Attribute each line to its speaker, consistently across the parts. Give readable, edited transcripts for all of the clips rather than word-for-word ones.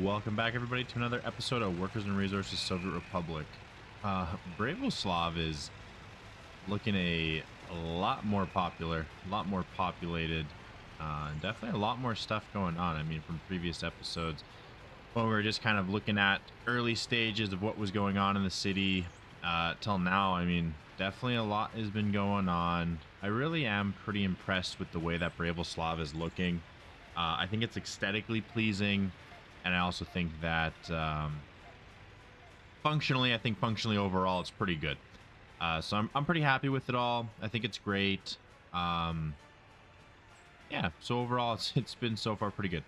Speaker 1: Welcome back, everybody, to another episode of Workers and Resources Soviet Republic. Bravoslav is looking a lot more popular, a lot more populated, and definitely a lot more stuff going on. I mean, from previous episodes, when we were just kind of looking at early stages of what was going on in the city till now, I mean, definitely a lot has been going on. I really am pretty impressed with the way that Bravoslav is looking. I think it's aesthetically pleasing. And I also think that functionally overall, it's pretty good. So I'm pretty happy with it all. I think it's great. Yeah, so overall, it's been so far pretty good.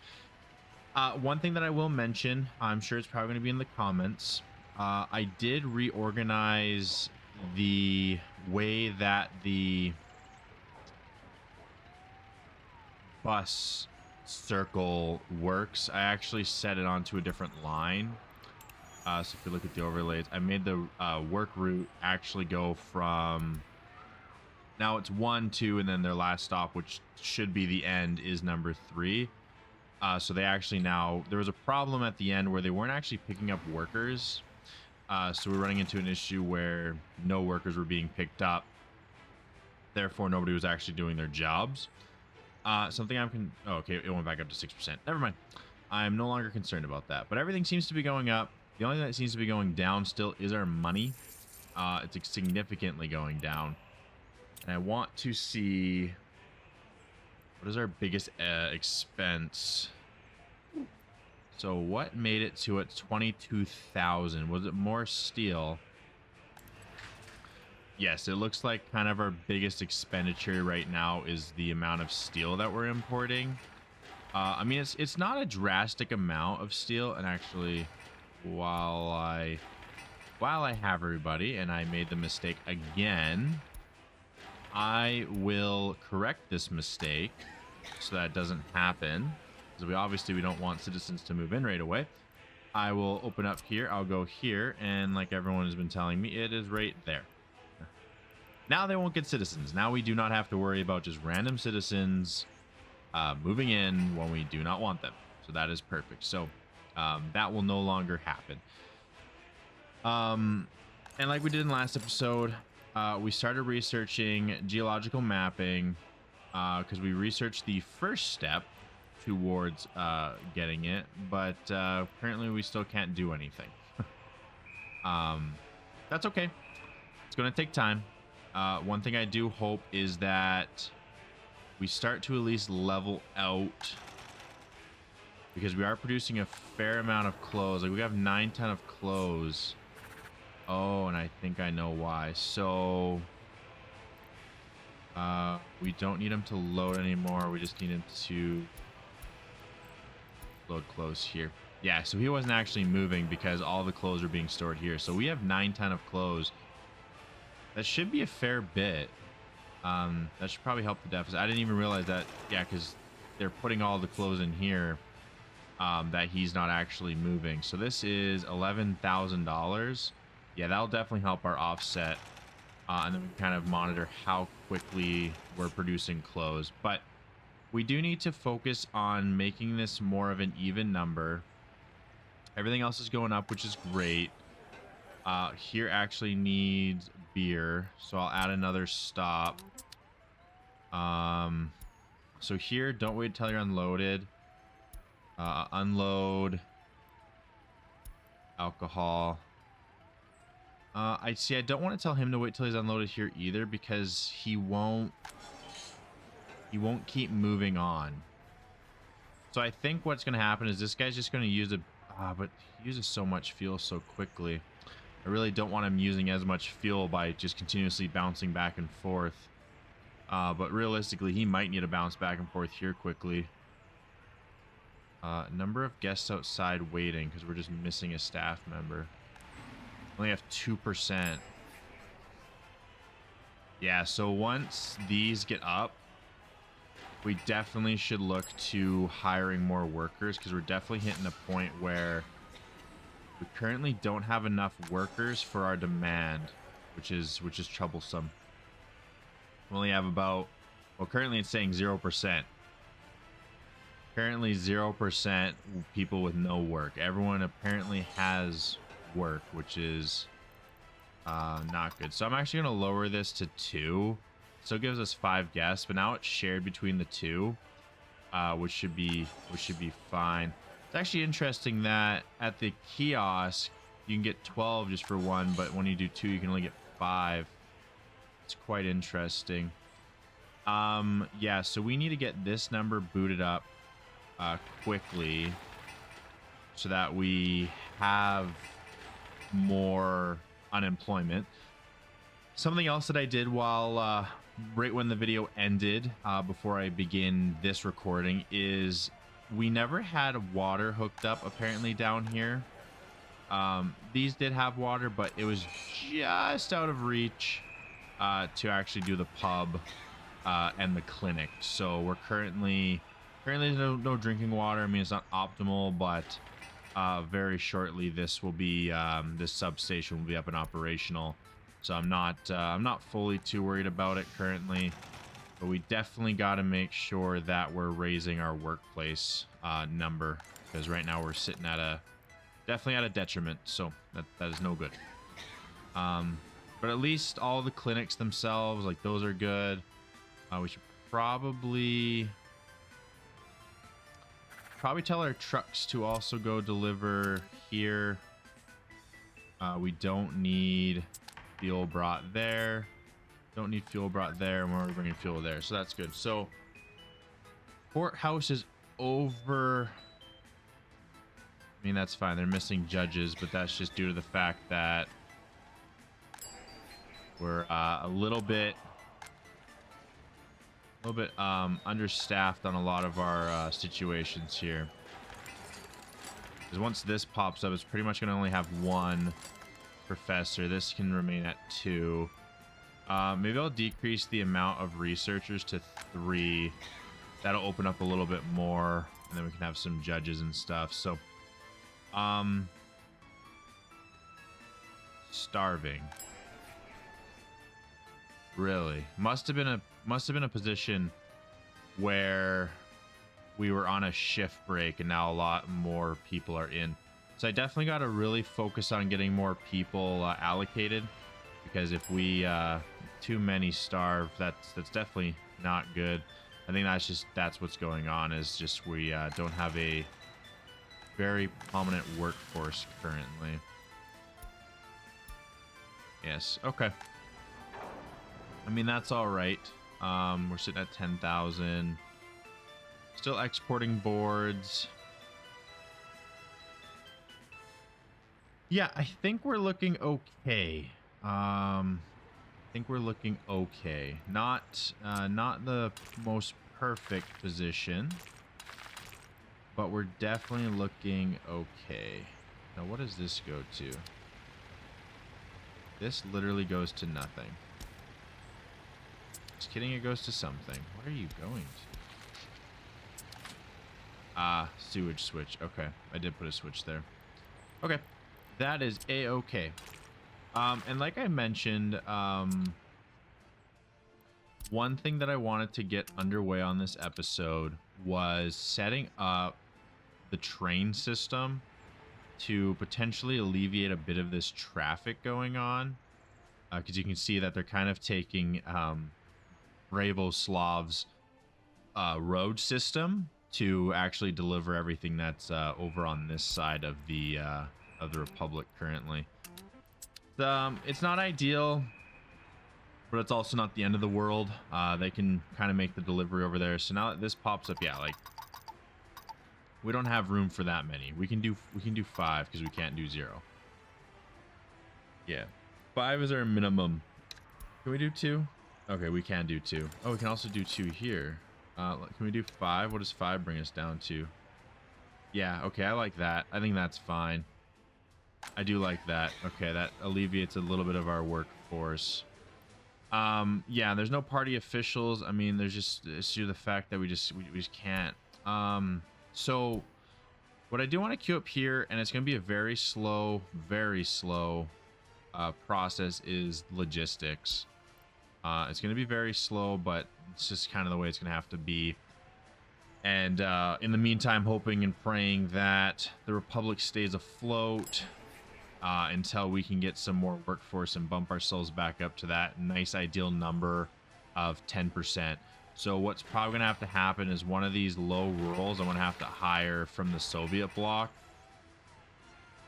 Speaker 1: One thing that I will mention, I'm sure it's probably going to be in the comments. I did reorganize the way that the bus circle works. I actually set it onto a different line. So if you look at the overlays, I made the work route actually go from, now it's 1, 2, and then their last stop, which should be the end, is number 3. So they actually now, there was a problem at the end where they weren't actually picking up workers. So we're running into an issue where no workers were being picked up. Therefore, nobody was actually doing their jobs. Something oh, okay, it went back up to 6%. Never mind. I'm no longer concerned about that. But everything seems to be going up. The only thing that seems to be going down still is our money. It's significantly going down. And I want to see, what is our biggest expense? So what made it to it 22,000? Was it more steel? Yes, it looks like kind of our biggest expenditure right now is the amount of steel that we're importing. I mean, it's not a drastic amount of steel. And actually, while I have everybody, and I made the mistake again, I will correct this mistake so that it doesn't happen. Because we don't want citizens to move in right away. I will open up here. I'll go here, and like everyone has been telling me, it is right there. Now they won't get citizens. Now we do not have to worry about just random citizens moving in when we do not want them. So that is perfect. So that will no longer happen. And like we did in the last episode, we started researching geological mapping because we researched the first step towards getting it. But apparently we still can't do anything. That's okay. It's going to take time. One thing I do hope is that we start to at least level out, because we are producing a fair amount of clothes. Like we have 9 ton of clothes. Oh, and I think I know why. So we don't need them to load anymore. We just need them to load clothes here. Yeah, so he wasn't actually moving because all the clothes are being stored here. So we have 9 ton of clothes. That should be a fair bit. That should probably help the deficit. I didn't even realize that. Yeah, because they're putting all the clothes in here that he's not actually moving. So this is $11,000. Yeah, that'll definitely help our offset. And then we kind of monitor how quickly we're producing clothes. But we do need to focus on making this more of an even number. Everything else is going up, which is great. Here actually needs beer, so I'll add another stop. So here, don't wait till you're unloaded. Unload alcohol. I see. I don't want to tell him to wait till he's unloaded here either, because he won't keep moving on. So I think what's going to happen is this guy's just going to use but he uses so much fuel so quickly. I really don't want him using as much fuel by just continuously bouncing back and forth. But realistically, he might need to bounce back and forth here quickly. Number of guests outside waiting, because we're just missing a staff member. Only have 2%. Yeah, so once these get up, we definitely should look to hiring more workers, because we're definitely hitting a point where we currently don't have enough workers for our demand, which is troublesome. We only have about, well, currently it's saying 0%. Apparently 0% people with no work. Everyone apparently has work, which is not good. So I'm actually going to lower this to 2. So it gives us 5 guests, but now it's shared between the 2, which should be fine. It's actually interesting that at the kiosk you can get 12 just for 1, but when you do 2 you can only get 5. It's quite interesting. Yeah, so we need to get this number booted up quickly so that we have more unemployment. Something else that I did while right when the video ended, before I begin this recording, is we never had water hooked up apparently down here. These did have water, but it was just out of reach to actually do the pub and the clinic. So we're currently no drinking water. I mean, it's not optimal, but very shortly this will be this substation will be up and operational. So I'm not fully too worried about it currently, but we definitely got to make sure that we're raising our workplace number, because right now we're sitting at definitely at a detriment. So that is no good. But at least all the clinics themselves, like, those are good. We should probably tell our trucks to also go deliver here. We don't need fuel brought there. Don't need fuel brought there, and we're bringing fuel there, so that's good. So courthouse is over. I mean, that's fine. They're missing judges, but that's just due to the fact that we're a little bit understaffed on a lot of our situations here. Because once this pops up, it's pretty much going to only have 1 professor. This can remain at 2. Maybe I'll decrease the amount of researchers to 3. That'll open up a little bit more, and then we can have some judges and stuff. So starving, really must have been a position where we were on a shift break and now a lot more people are in. So I definitely got to really focus on getting more people allocated, because if we too many starve, that's definitely not good. I think that's what's going on, is just we don't have a very prominent workforce currently. Yes, okay. I mean, that's all right. We're sitting at 10,000. Still exporting boards. Yeah, I think we're looking okay. Not the most perfect position, but we're definitely looking okay. Now, what does this go to? This literally goes to nothing. Just kidding, it goes to something. What are you going to? Sewage switch. Okay, I did put a switch there. Okay, that is a-okay. And like I mentioned, one thing that I wanted to get underway on this episode was setting up the train system to potentially alleviate a bit of this traffic going on, because you can see that they're kind of taking Bravoslav's road system to actually deliver everything that's over on this side of the Republic currently. It's not ideal, but it's also not the end of the world. They can kind of make the delivery over there. So now that this pops up, yeah, like, we don't have room for that many. We can do 5 because we can't do 0. Yeah, 5 is our minimum. Can we do 2? Okay, we can do 2. Oh, we can also do 2 here. Can we do 5? What does 5 bring us down to? Yeah, okay, I like that. I think that's fine. I do like that. Okay, that alleviates a little bit of our workforce. Yeah, there's no party officials. I mean, there's just, it's due to the fact that we just can't. So what I do want to queue up here, and it's going to be a very slow process, is logistics. It's going to be very slow, but it's just kind of the way it's going to have to be. And in the meantime, hoping and praying that the Republic stays afloat until we can get some more workforce and bump ourselves back up to that nice ideal number of 10%. So what's probably going to have to happen is one of these low rurals I'm going to have to hire from the Soviet bloc.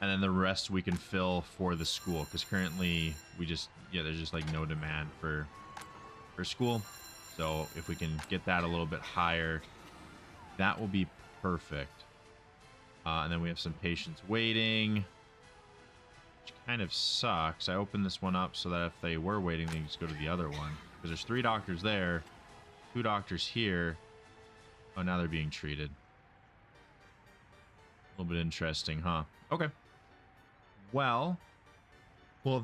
Speaker 1: And then the rest we can fill for the school. Because currently we just, yeah, there's just like no demand for school. So if we can get that a little bit higher, that will be perfect. And then we have some patients waiting, which kind of sucks. I opened this one up so that if they were waiting, they can just go to the other one. Because there's 3 doctors there, 2 doctors here. Oh, now they're being treated. A little bit interesting, huh? Okay. Well,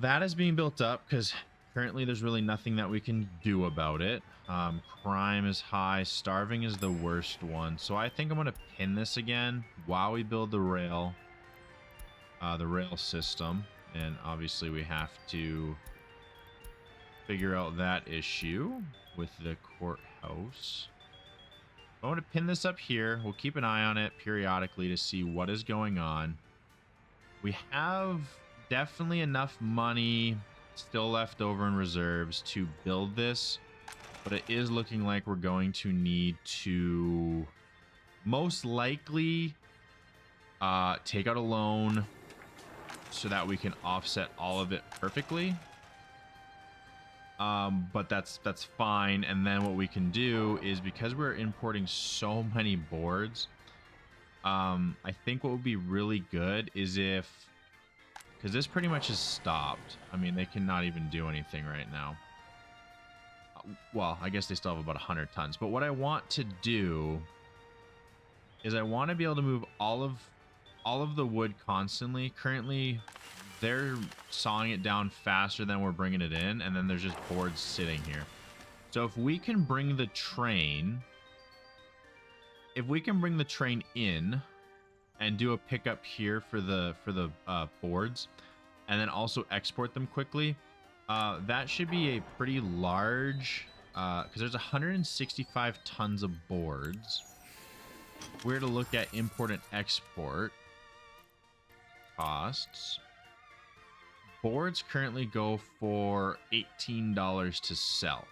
Speaker 1: that is being built up because currently there's really nothing that we can do about it. Crime is high. Starving is the worst one. So I think I'm going to pin this again while we build the rail system. And obviously we have to figure out that issue with the courthouse. I want to pin this up here. We'll keep an eye on it periodically to see what is going on. We have definitely enough money still left over in reserves to build this, but it is looking like we're going to need to most likely take out a loan so that we can offset all of it perfectly. But that's fine. And then what we can do is, because we're importing so many boards, I think what would be really good is if, because this pretty much is stopped. I mean, they cannot even do anything right now. Well, I guess they still have about 100 tons. But what I want to do is I want to be able to move all of the wood constantly. Currently, they're sawing it down faster than we're bringing it in, and then there's just boards sitting here. So if we can bring the train, in and do a pickup here for the boards, and then also export them quickly, that should be a pretty large, because there's 165 tons of boards. We're to look at import and export costs. Boards currently go for $18 to sell.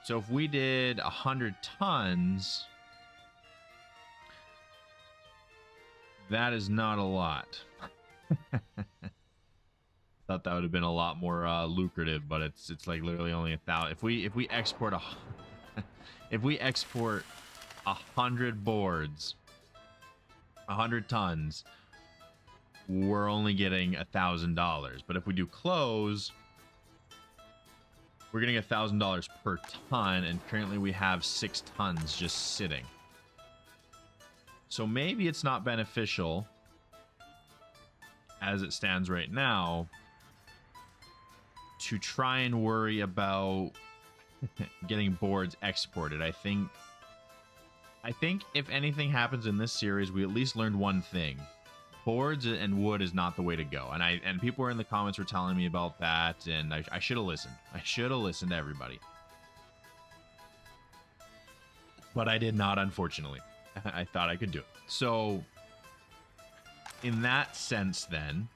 Speaker 1: So if we did 100 tons, that is not a lot. Thought that would have been a lot more lucrative, but it's like literally only 1,000. If we export if we export 100 boards, 100 tons, we're only getting $1,000. But if we do close, we're getting $1,000 per ton, and currently we have 6 tons just sitting. So maybe it's not beneficial as it stands right now to try and worry about getting boards exported. I think if anything happens in this series, we at least learned one thing. Boards and wood is not the way to go. And people were in the comments were telling me about that, and I should have listened. I should have listened to everybody. But I did not, unfortunately. I thought I could do it. So in that sense then,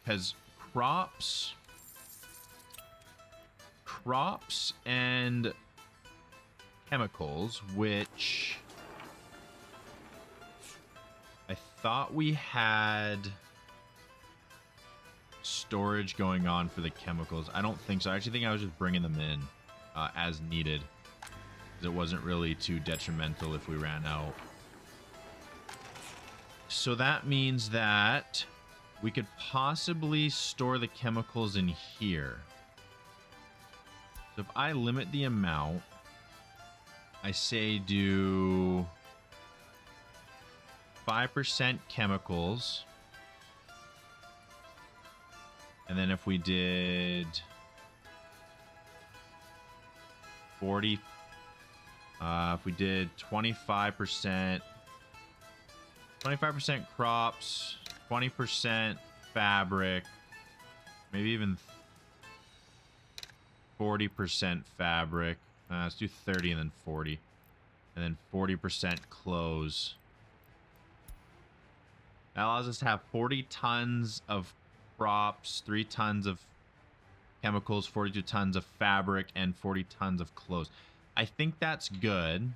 Speaker 1: because crops and chemicals, which I thought we had storage going on for the chemicals. I don't think so. I actually think I was just bringing them in as needed. It wasn't really too detrimental if we ran out. So that means that we could possibly store the chemicals in here. So if I limit the amount, I say do 5% chemicals. And then if we did 40, if we did 25% crops, 20% fabric, maybe even 40% fabric. Let's do 30 and then 40. and then 40% close. That allows us to have 40 tons of crops, 3 tons of chemicals, 42 tons of fabric, and 40 tons of clothes. I think that's good.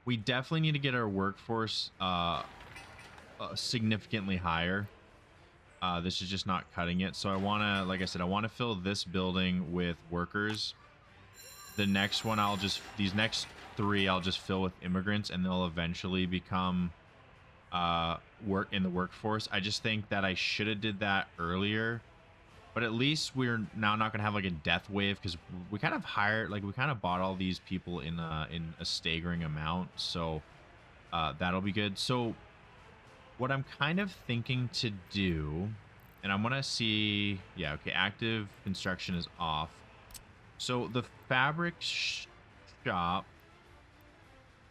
Speaker 1: We definitely need to get our workforce significantly higher. This is just not cutting it. So I want to, like I said, I want to fill this building with workers. The next one, these next 3, I'll just fill with immigrants, and they'll eventually become work in the workforce. I just think that I should have did that earlier, but at least we're now not gonna have like a death wave, because we kind of bought all these people in a staggering amount. So that'll be good. So what I'm kind of thinking to do, and I'm gonna see, yeah, okay, active construction is off. So the fabric shop,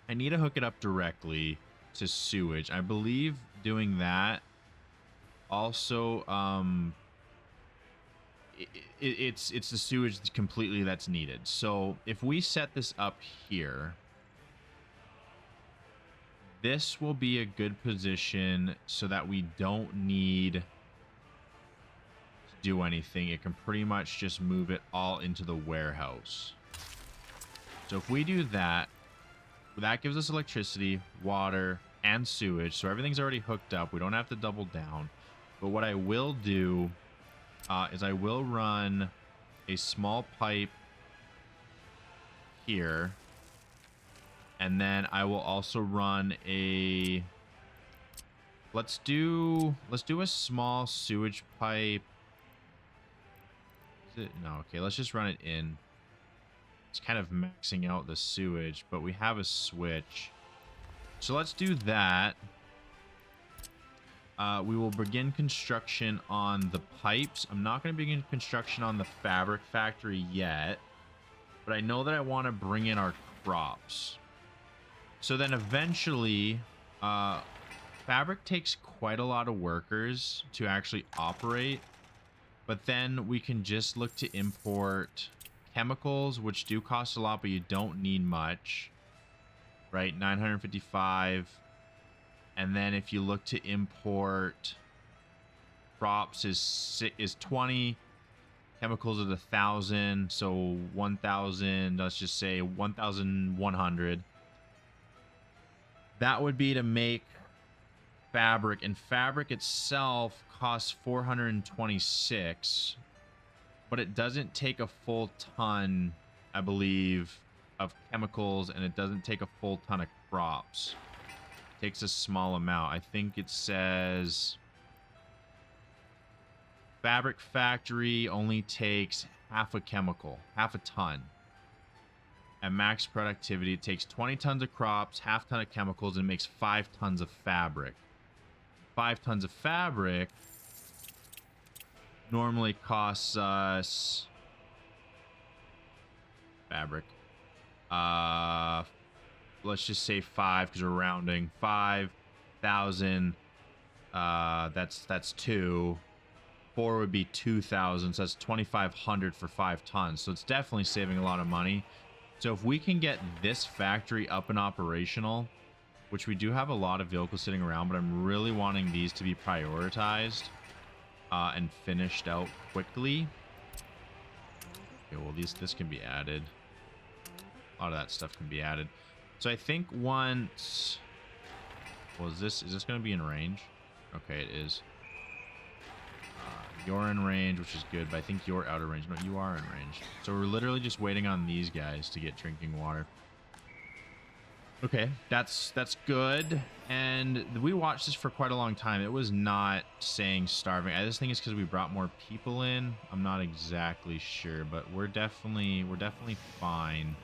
Speaker 1: I need to hook it up directly to sewage. I believe doing that also it's the sewage completely that's needed. So if we set this up here, this will be a good position so that we don't need to do anything. It can pretty much just move it all into the warehouse. So if we do that, that gives us electricity, water, and sewage. So everything's already hooked up. We don't have to double down. But what I will do is I will run a small pipe here. And then I will also run a... Let's do a small sewage pipe. Is it? No, okay, let's just run it in. It's kind of maxing out the sewage, but we have a switch. So let's do that. We will begin construction on the pipes. I'm not going to begin construction on the fabric factory yet, but I know that I want to bring in our crops. So then eventually, fabric takes quite a lot of workers to actually operate, but then we can just look to import chemicals, which do cost a lot, but you don't need much, right? 955. And then if you look to import crops is 20, chemicals is 1,000, so 1,000, let's just say 1,100. That would be to make fabric, and fabric itself costs 426, but it doesn't take a full ton, I believe, of chemicals, and it doesn't take a full ton of crops. It takes a small amount. I think it says fabric factory only takes half a chemical, half a ton. At max productivity, it takes 20 tons of crops, half ton of chemicals, and makes 5 tons of fabric. 5 tons of fabric normally costs us fabric. Let's just say 5 because we're rounding. 5,000. That's 2. 4 would be 2,000. So that's 2,500 for 5 tons. So it's definitely saving a lot of money. So if we can get this factory up and operational, which we do have a lot of vehicles sitting around, but I'm really wanting these to be prioritized and finished out quickly. Okay, well, this can be added. A lot of that stuff can be added. So I think once... Well, is this going to be in range? Okay, it is. You're in range, which is good, but I think you're out of range. No, you are in range. So we're literally just waiting on these guys to get drinking water. Okay, that's good. And we watched this for quite a long time. It was not saying starving. I just think it's because we brought more people in. I'm not exactly sure, but we're definitely fine.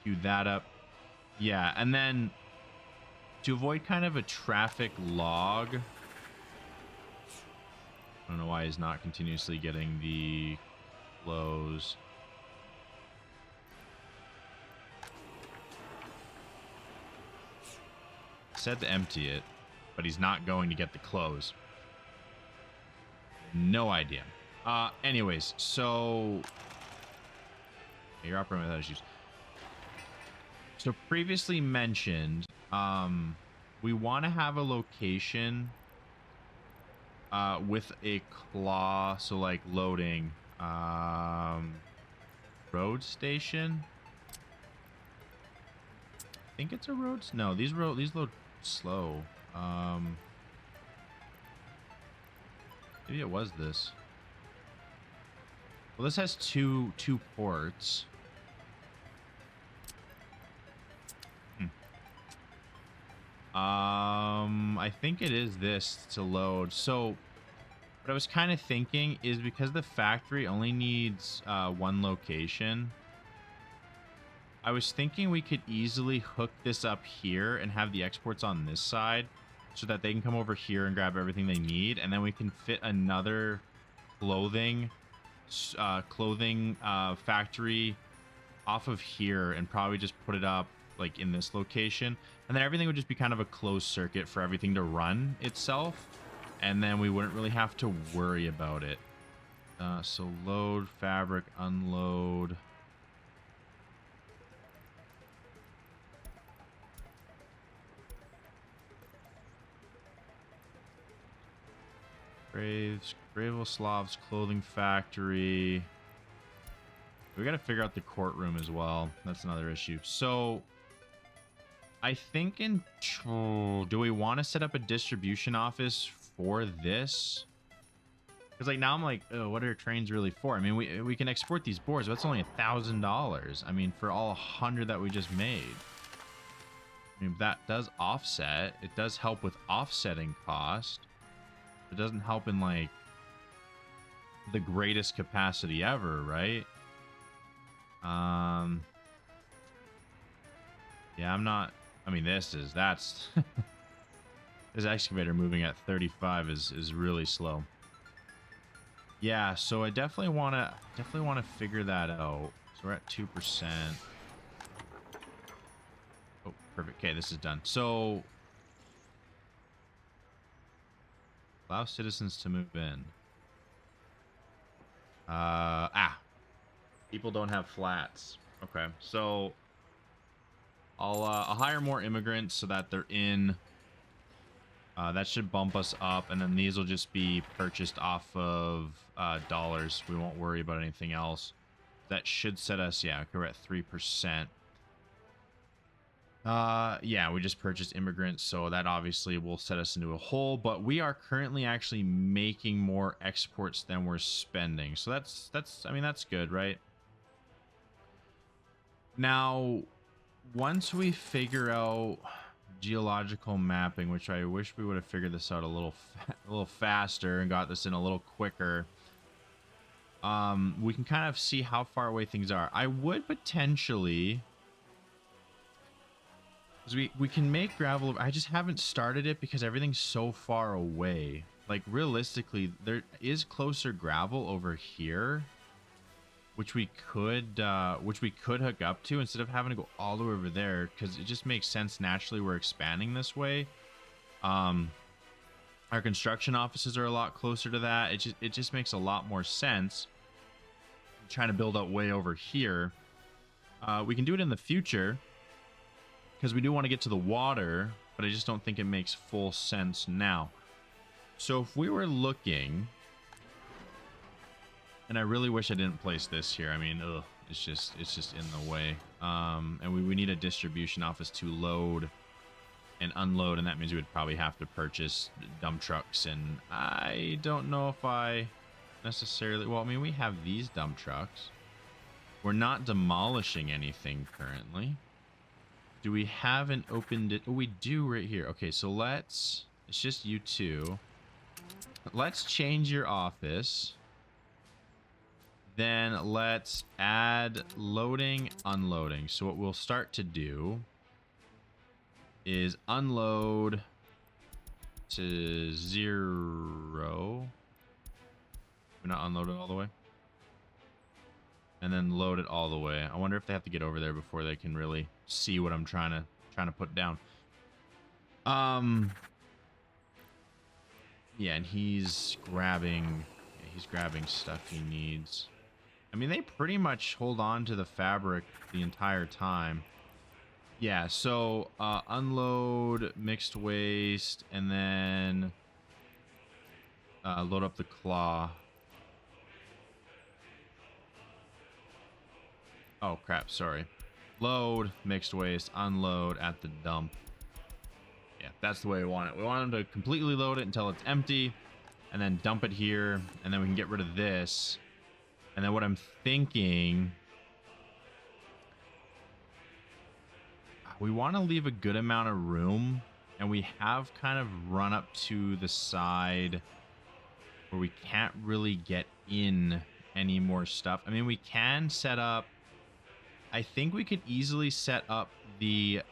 Speaker 1: Cue that up. Yeah, and then to avoid kind of a traffic log, I don't know why he's not continuously getting the close. Said to empty it, but he's not going to get the close. No idea. Anyways, so You're operating without issues. So previously mentioned, we want to have a location with a claw, so like loading road station. I think it's a road. No, these load slow. Maybe it was this. Well, this has two ports. I think it is this to load. So what I was kind of thinking is, because the factory only needs one location, I was thinking we could easily hook this up here and have the exports on this side so that they can come over here and grab everything they need, and then we can fit another clothing factory off of here and probably just put it up like in this location, and then everything would just be kind of a closed circuit for everything to run itself, and then we wouldn't really have to worry about it. So load, fabric, unload. Gravoslav's clothing factory. We got to figure out the courtroom as well. That's another issue. So I think do we want to set up a distribution office for this? Because like now I'm like, oh, what are trains really for? I mean, we can export these boards, but that's only $1,000. I mean, for all 100 that we just made. I mean, that does offset. It does help with offsetting cost. It doesn't help in like the greatest capacity ever, right? Yeah, I'm not. I mean, that's this excavator moving at 35 is really slow. Yeah, so I definitely want to figure that out. So we're at 2%. Oh, perfect. Okay, this is done. So allow citizens to move in. People don't have flats. Okay, so I'll hire more immigrants so that they're in. That should bump us up, and then these will just be purchased off of dollars. We won't worry about anything else. That should set us, yeah, we're at 3%. Yeah, we just purchased immigrants, so that obviously will set us into a hole, but we are currently actually making more exports than we're spending. So that's I mean, that's good, right? Now, once we figure out geological mapping, which I wish we would have figured this out a little faster and got this in a little quicker, we can kind of see how far away things are. I would potentially, because we can make gravel. I just haven't started it because everything's so far away. Like realistically, there is closer gravel over here, which we could hook up to instead of having to go all the way over there, because it just makes sense naturally. We're expanding this way. Our construction offices are a lot closer to that. It just makes a lot more sense trying to build up way over here. We can do it in the future because we do want to get to the water, but I just don't think it makes full sense now. So if we were looking, and I really wish I didn't place this here. I mean, ugh, it's just in the way. And we need a distribution office to load and unload, and that means we would probably have to purchase dump trucks. And I don't know if I necessarily. Well, I mean, we have these dump trucks. We're not demolishing anything currently. Do we have an open? Oh, we do right here. Okay, so let's. It's just you two. Let's change your office. Then let's add loading, unloading. So what we'll start to do is unload to 0. We're not unloaded all the way. And then load it all the way. I wonder if they have to get over there before they can really see what I'm trying to put down. Yeah, and he's grabbing stuff he needs. I mean, they pretty much hold on to the fabric the entire time. Yeah, so unload mixed waste and then load up the claw. Oh, crap, sorry. Load mixed waste, unload at the dump. Yeah, that's the way we want it. We want them to completely load it until it's empty and then dump it here, and then we can get rid of this. And then what I'm thinking, we want to leave a good amount of room, and we have kind of run up to the side where we can't really get in any more stuff. I mean, we can set up, I think we could easily set up the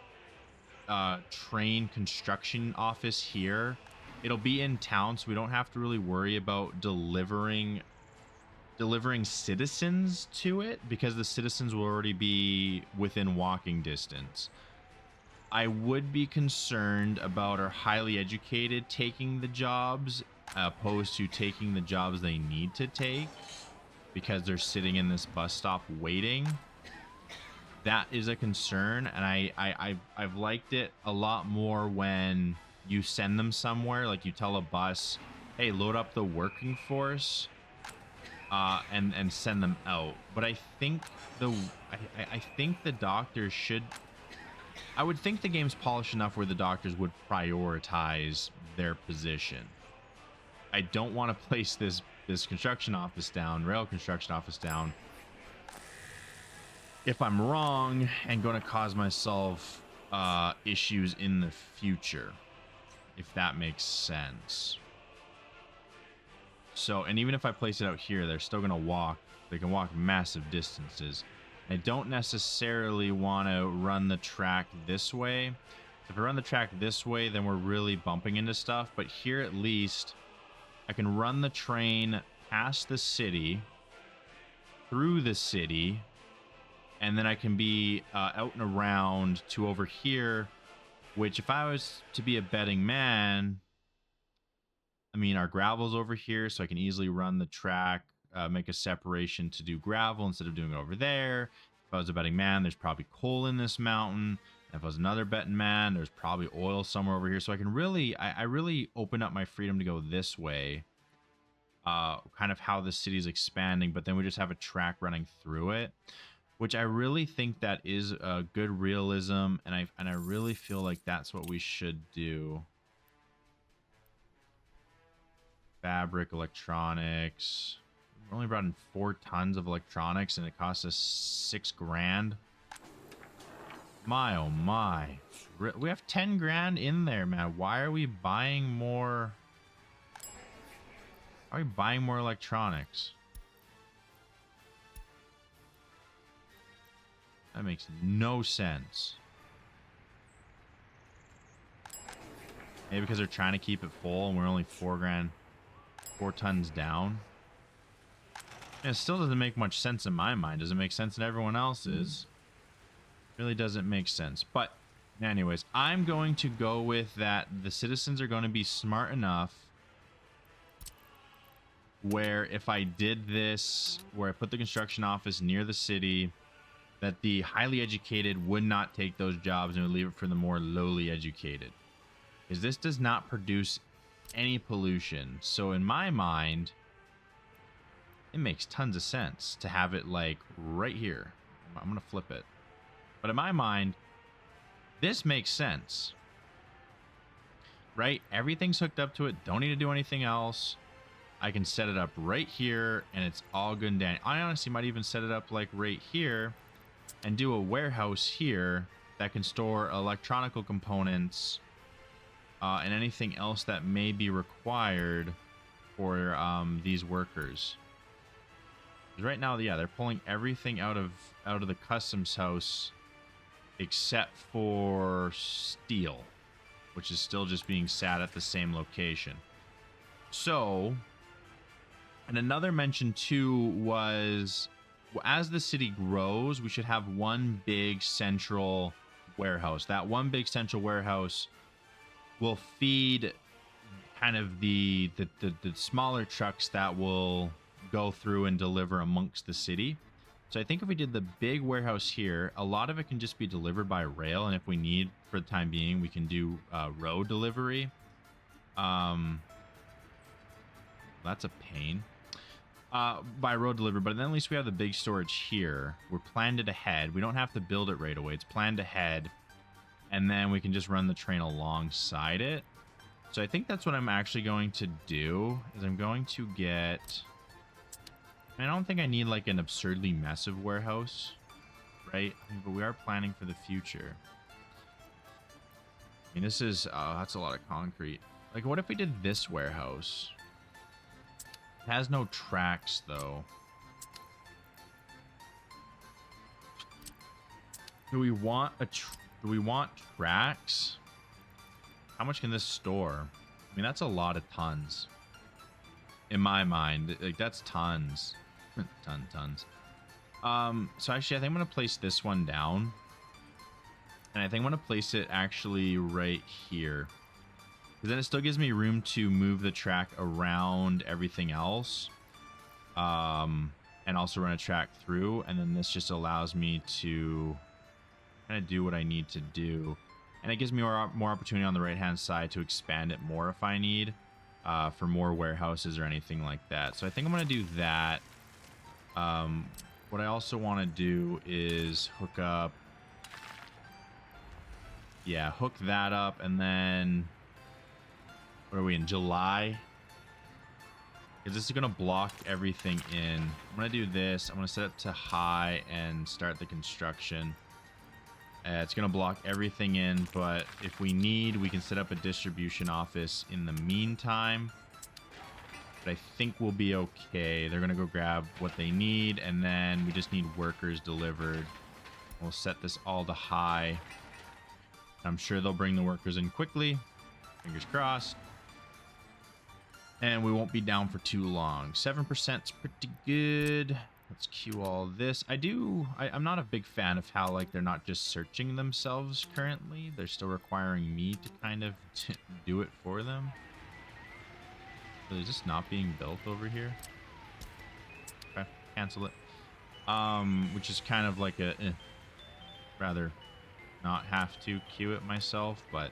Speaker 1: train construction office here. It'll be in town, so we don't have to really worry about delivering citizens to it, because the citizens will already be within walking distance. I would be concerned about our highly educated taking the jobs opposed to taking the jobs they need to take because they're sitting in this bus stop waiting. That is a concern, and I've liked it a lot more when you send them somewhere, like you tell a bus, hey, load up the working force and send them out. But I think I think the doctors should, I would think the game's polished enough where the doctors would prioritize their position. I don't want to place this construction office down, rail construction office down, if I'm wrong and going to cause myself issues in the future, if that makes sense. So, and even if I place it out here, they're still going to walk. They can walk massive distances. I don't necessarily want to run the track this way. If I run the track this way, then we're really bumping into stuff. But here, at least, I can run the train past the city, through the city, and then I can be out and around to over here, which if I was to be a betting man, I mean, our gravel's over here, so I can easily run the track, make a separation to do gravel instead of doing it over there. If I was a betting man, there's probably coal in this mountain. If I was another betting man, there's probably oil somewhere over here. So I can really, I really open up my freedom to go this way, kind of how the city's expanding, but then we just have a track running through it, which I really think that is a good realism, and I really feel like that's what we should do. Fabric, electronics. We only brought in 4 tons of electronics, and it cost us 6 grand. My oh my, we have 10 grand in there, man. Why are we buying more? Are we buying more electronics? That makes no sense. Maybe because they're trying to keep it full and we're only 4 tons down. And it still doesn't make much sense in my mind. Does it make sense in everyone else's? Really doesn't make sense. But anyways, I'm going to go with that. The citizens are going to be smart enough where if I did this, where I put the construction office near the city, that the highly educated would not take those jobs and would leave it for the more lowly educated. Because this does not produce any pollution. So in my mind, it makes tons of sense to have it like right here. I'm going to flip it. But in my mind, this makes sense. Right? Everything's hooked up to it. Don't need to do anything else. I can set it up right here and it's all good and dandy. I honestly might even set it up like right here and do a warehouse here that can store electronical components and anything else that may be required for these workers. Right now, yeah, they're pulling everything out of the customs house except for steel, which is still just being sat at the same location. So, and another mention too was, as the city grows, we should have one big central warehouse. That one big central warehouse will feed kind of the smaller trucks that will go through and deliver amongst the city. So I think if we did the big warehouse here, a lot of it can just be delivered by rail, and if we need for the time being, we can do road delivery. That's a pain. By road delivery, but then at least we have the big storage here. We're planned it ahead. We don't have to build it right away. It's planned ahead, and then we can just run the train alongside it. So I think that's what I'm actually going to do, is I'm going to get... I don't think I need like an absurdly massive warehouse, right? But we are planning for the future. I mean, this is... that's a lot of concrete. Like, what if we did this warehouse? It has no tracks, though. Do we want tracks? How much can this store? I mean, that's a lot of tons. In my mind, like that's tons. Tons. So actually, I think I'm gonna place this one down, and I think I'm gonna place it actually right here, because then it still gives me room to move the track around everything else, and also run a track through, and then this just allows me to kind of do what I need to do. And it gives me more opportunity on the right-hand side to expand it more if I need, for more warehouses or anything like that. So I think I'm going to do that. What I also want to do is hook up... Yeah, hook that up, and then... What are we, in July? Because this is going to block everything in. I'm going to do this. I'm going to set it to high and start the construction. It's going to block everything in, but if we need, we can set up a distribution office in the meantime. But I think we'll be okay. They're going to go grab what they need, and then we just need workers delivered. We'll set this all to high. I'm sure they'll bring the workers in quickly. Fingers crossed. And we won't be down for too long. 7% is pretty good. Let's queue all this. I'm not a big fan of how, like, they're not just searching themselves currently. They're still requiring me to kind of do it for them. So is this not being built over here? Okay, cancel it. Which is kind of like a... rather not have to queue it myself, but...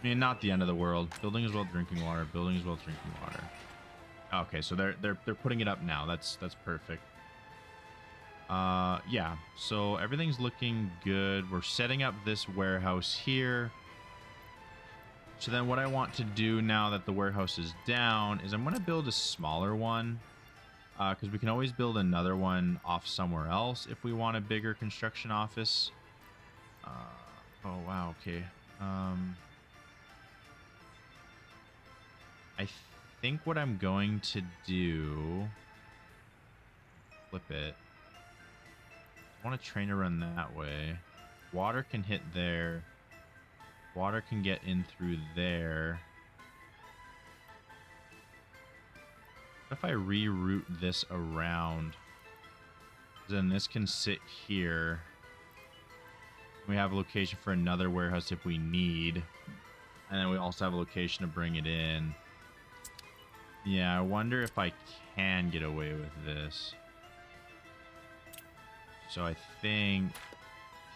Speaker 1: I mean, not the end of the world. Building as well drinking water. Building as well drinking water. Okay, so they're putting it up now. That's perfect. Yeah, so everything's looking good. We're setting up this warehouse here. So then what I want to do now that the warehouse is down is I'm going to build a smaller one, because we can always build another one off somewhere else if we want a bigger construction office. Oh wow, okay. I think what I'm going to do, flip it. I want a train to run that way. Water can hit there. Water can get in through there. What if I reroute this around? Then this can sit here. We have a location for another warehouse if we need. And then we also have a location to bring it in. Yeah, I wonder if I can get away with this. So I think...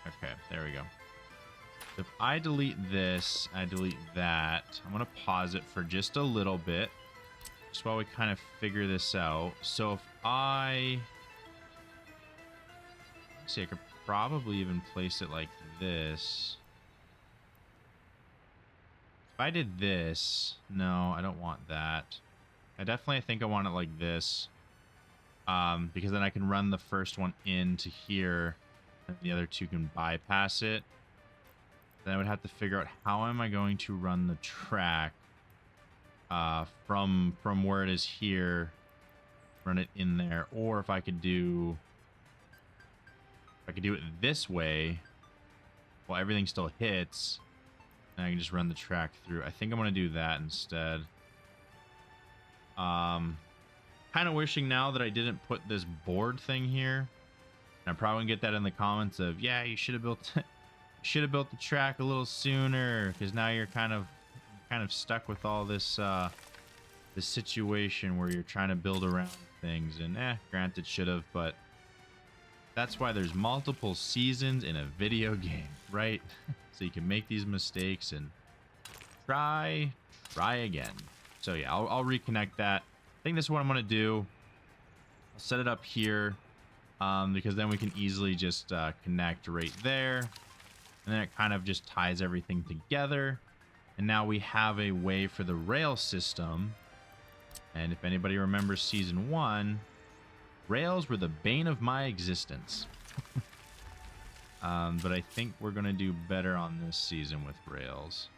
Speaker 1: Okay, there we go. If I delete this, I delete that. I'm going to pause it for just a little bit, just while we kind of figure this out. So if I... Let's see, I could probably even place it like this. If I did this... No, I don't want that. I definitely think I want it like this, because then I can run the first one into here, and the other two can bypass it. Then I would have to figure out how am I going to run the track from where it is here, run it in there, or if I could do it this way, while everything still hits, and I can just run the track through. I think I'm going to do that instead. Kind of wishing now that I didn't put this board thing here. And I'm probably gonna get that in the comments of, yeah, you should have built the track a little sooner, because now you're kind of stuck with all this the situation where you're trying to build around things, and granted should have, but that's why there's multiple seasons in a video game, right? So you can make these mistakes and try again. So yeah, I'll reconnect that. I think this is what I'm gonna do. I'll set it up here, because then we can easily just connect right there, and then it kind of just ties everything together. And now we have a way for the rail system. And if anybody remembers season 1, rails were the bane of my existence. But I think we're going to do better on this season with rails.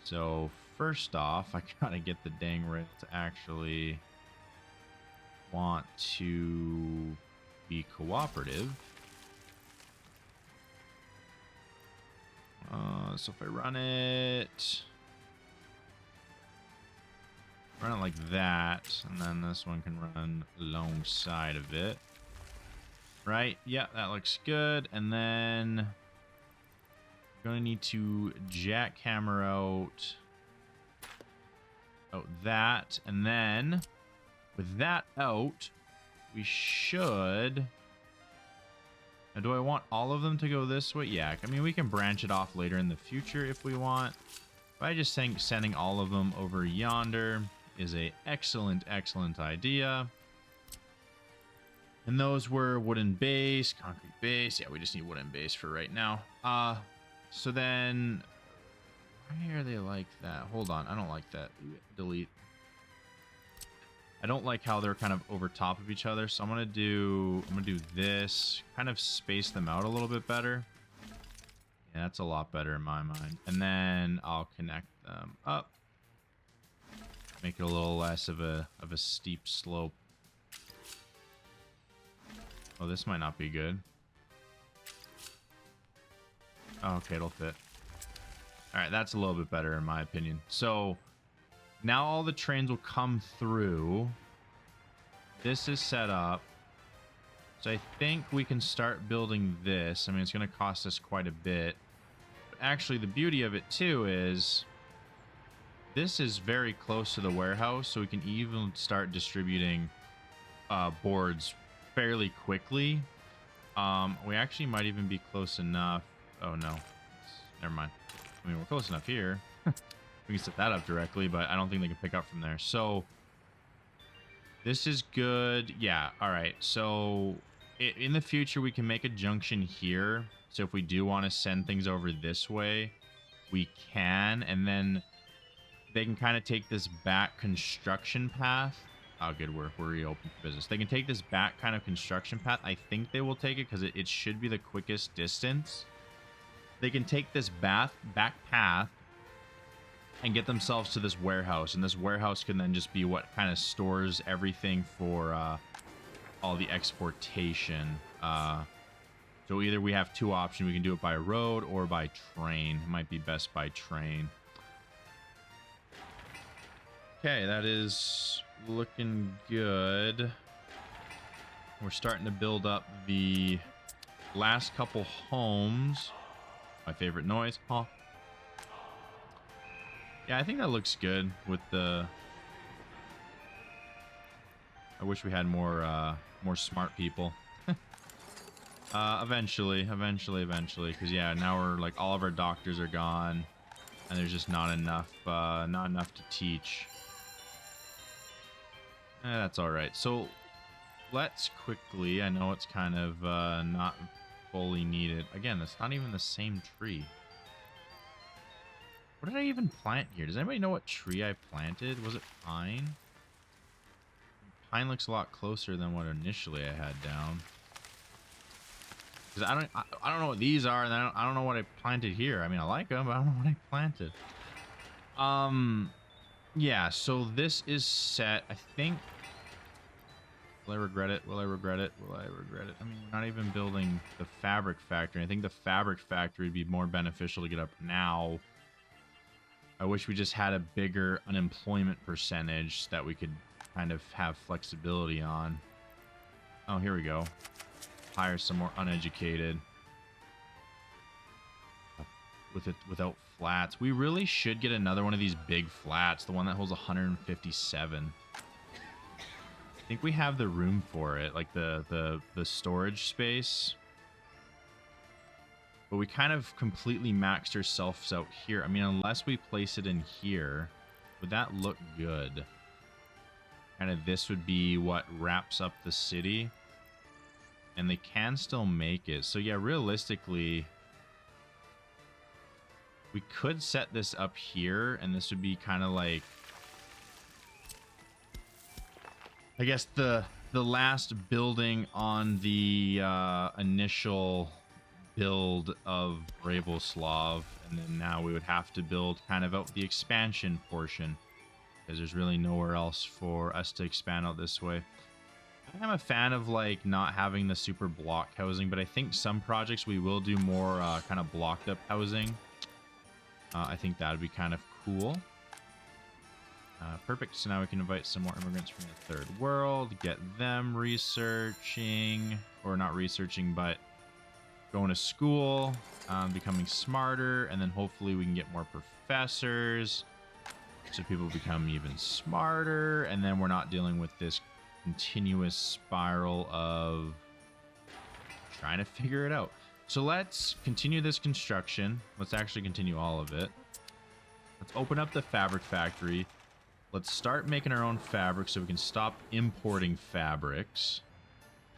Speaker 1: So first off, I got to get the dang rail to actually want to be cooperative. So if I run it like that, and then this one can run alongside of it, right? Yeah, that looks good. And then I'm gonna need to jackhammer out that, and then with that out, we should. Now, do I want all of them to go this way? Yeah, I mean, we can branch it off later in the future if we want. But I just think sending all of them over yonder is a excellent idea. And those were wooden base, concrete base. Yeah, we just need wooden base for right now. So then, why are they like that? Hold on, I don't like that. Delete. I don't like how they're kind of over top of each other, so I'm gonna do this, kind of space them out a little bit better. Yeah, that's a lot better in my mind. And then I'll connect them up, make it a little less of a steep slope. Oh, this might not be good. Oh, okay, it'll fit. All right, that's a little bit better in my opinion. So now all the trains will come through. This is set up. So I think we can start building this. I mean, it's going to cost us quite a bit. But actually, the beauty of it, too, is this is very close to the warehouse, so we can even start distributing boards fairly quickly. We actually might even be close enough. Oh, no. Never mind. I mean, we're close enough here. We can set that up directly, but I don't think they can pick up from there. So this is good. Yeah, all right. So in the future, we can make a junction here. So if we do want to send things over this way, we can. And then they can kind of take this back construction path. Oh, good. We're reopened for business. They can take this back kind of construction path. I think they will take it because it should be the quickest distance. They can take this back path and get themselves to this warehouse, and this warehouse can then just be what kind of stores everything for all the exportation. So either we have two options. We can do it by road or by train. It might be best by train. Okay, that is looking good. We're starting to build up the last couple homes. My favorite noise. Huh. Yeah, I think that looks good with the... I wish we had more smart people. Eventually, because yeah, now we're like all of our doctors are gone, and there's just not enough to teach. That's all right. So let's quickly. I know it's kind of not fully needed. Again, that's not even the same tree. What did I even plant here? Does anybody know what tree I planted? Was it pine? Pine looks a lot closer than what initially I had down. Because I don't know what these are, and I don't know what I planted here. I mean, I like them, but I don't know what I planted. Yeah. So this is set. I think. Will I regret it? Will I regret it? Will I regret it? I mean, we're not even building the fabric factory. I think the fabric factory would be more beneficial to get up now. I wish we just had a bigger unemployment percentage that we could kind of have flexibility on. Oh, here we go. Hire some more uneducated. with it without flats. We really should get another one of these big flats, the one that holds 157. I think we have the room for it, like the storage space. But we kind of completely maxed ourselves out here. I mean, unless we place it in here, would that look good? Kind of this would be what wraps up the city. And they can still make it. So yeah, realistically, we could set this up here, and this would be kind of like, I guess the last building on the initial build of Bravoslav, and then now we would have to build kind of out the expansion portion, because there's really nowhere else for us to expand out this way. I'm a fan of like not having the super block housing, but I think some projects we will do more kind of blocked up housing. I think that would be kind of cool. Perfect. So now we can invite some more immigrants from the third world, get them researching, or not researching, but going to school, becoming smarter, and then hopefully we can get more professors so people become even smarter, and then we're not dealing with this continuous spiral of trying to figure it out. So let's continue this construction. Let's actually continue all of it. Let's open up the fabric factory. Let's start making our own fabric so we can stop importing fabrics.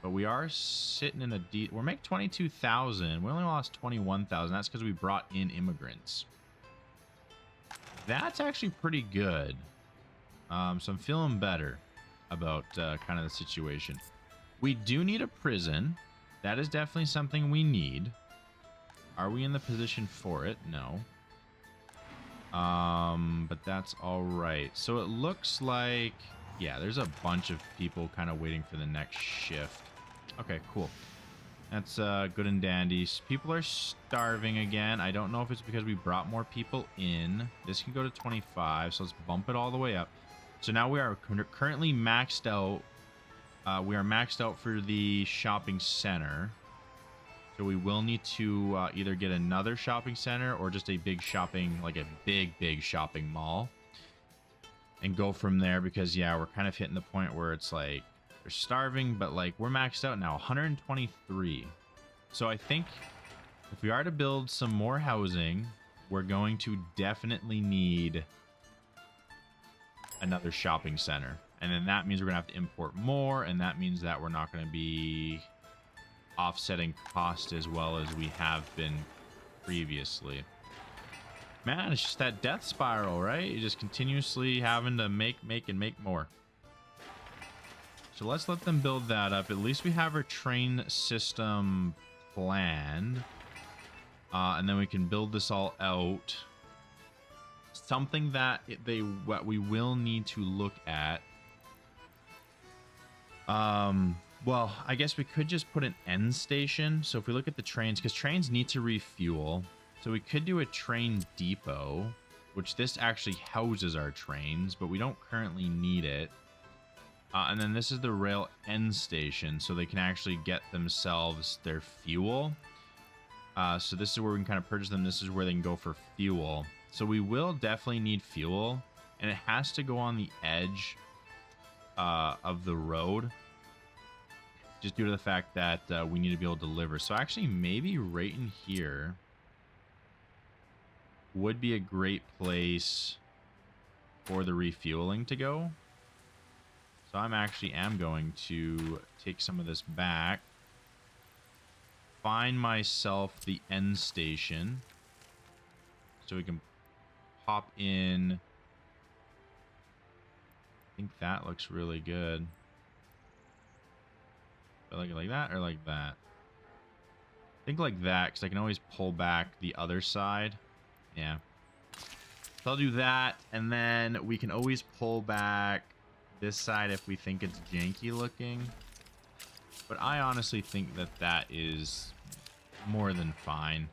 Speaker 1: But we are sitting in a we're making 22,000. We only lost 21,000. That's because we brought in immigrants. That's actually pretty good. So I'm feeling better about kind of the situation. We do need a prison. That is definitely something we need. Are we in the position for it? No. But that's all right. So it looks like, yeah, there's a bunch of people kind of waiting for the next shift. Okay, cool. That's good and dandy. People are starving again. I don't know if it's because we brought more people in. This can go to 25, so let's bump it all the way up. So now we are currently maxed out. We are maxed out for the shopping center. So we will need to either get another shopping center or just a big shopping, like a big shopping mall. And go from there because, yeah, we're kind of hitting the point where it's like, they're starving, but like we're maxed out now, 123. So I think if we are to build some more housing, we're going to definitely need another shopping center. And then that means we're gonna have to import more, and that means that we're not going to be offsetting cost as well as we have been previously. Man, it's just that death spiral, right? You're just continuously having to make more. So let's let them build that up. At least we have our train system planned. And then we can build this all out. Something that what we will need to look at. Well, I guess we could just put an end station. So if we look at the trains, because trains need to refuel. So we could do a train depot, which this actually houses our trains, but we don't currently need it. And then this is the rail end station, so they can actually get themselves their fuel. So this is where we can kind of purchase them. This is where they can go for fuel. So we will definitely need fuel, and it has to go on the edge of the road, just due to the fact that we need to be able to deliver. So actually, maybe right in here would be a great place for the refueling to go. So I'm actually going to take some of this back, find myself the end station, so we can pop in. I think that looks really good. But like that or like that? I think like that, because I can always pull back the other side. Yeah. So I'll do that, and then we can always pull back this side if we think it's janky looking. But I honestly think that that is more than fine.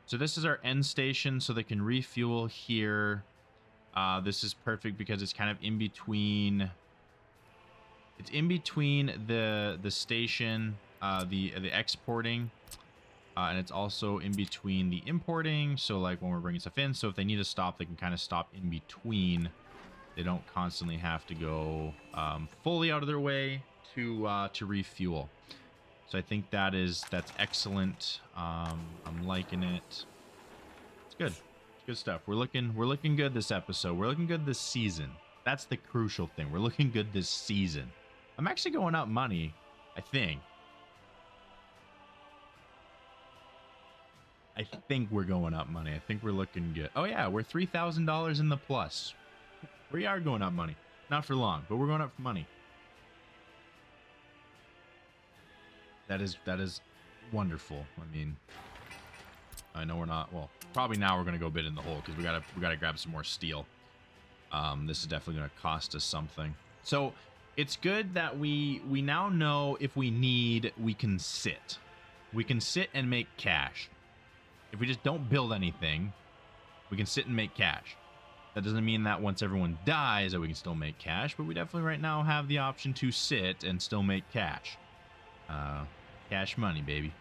Speaker 1: So this is our end station, so they can refuel here. This is perfect because it's kind of in between. It's in between the station, the exporting, And it's also in between the importing. So like when we're bringing stuff in, so if they need to stop, they can kind of stop in between. They don't constantly have to go fully out of their way to refuel. So I think that's excellent. I'm liking it. It's good. It's good stuff. We're looking good this episode. We're looking good this season. That's the crucial thing. We're looking good this season. I'm actually going up money, I think. I think we're going up money. I think we're looking good. Oh yeah, we're $3,000 in the plus. We are going up money. Not for long, but we're going up for money. That is wonderful. I mean, I know we're not. Well, probably now we're gonna go bid in the hole because we gotta grab some more steel. This is definitely gonna cost us something. So it's good that we now know if we need, we can sit. We can sit and make cash. If we just don't build anything, we can sit and make cash. That doesn't mean that once everyone dies that we can still make cash, but we definitely right now have the option to sit and still make cash. Cash money, baby.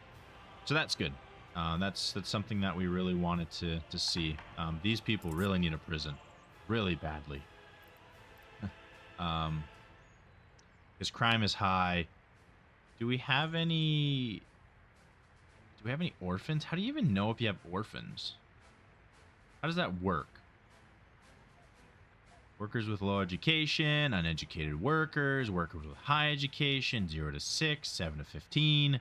Speaker 1: So that's good. That's something that we really wanted to see. These people really need a prison, really badly. Because crime is high. Do we have any orphans? How do you even know if you have orphans? How does that work? Workers with low education, uneducated workers, workers with high education, 0 to 6, 7 to 15.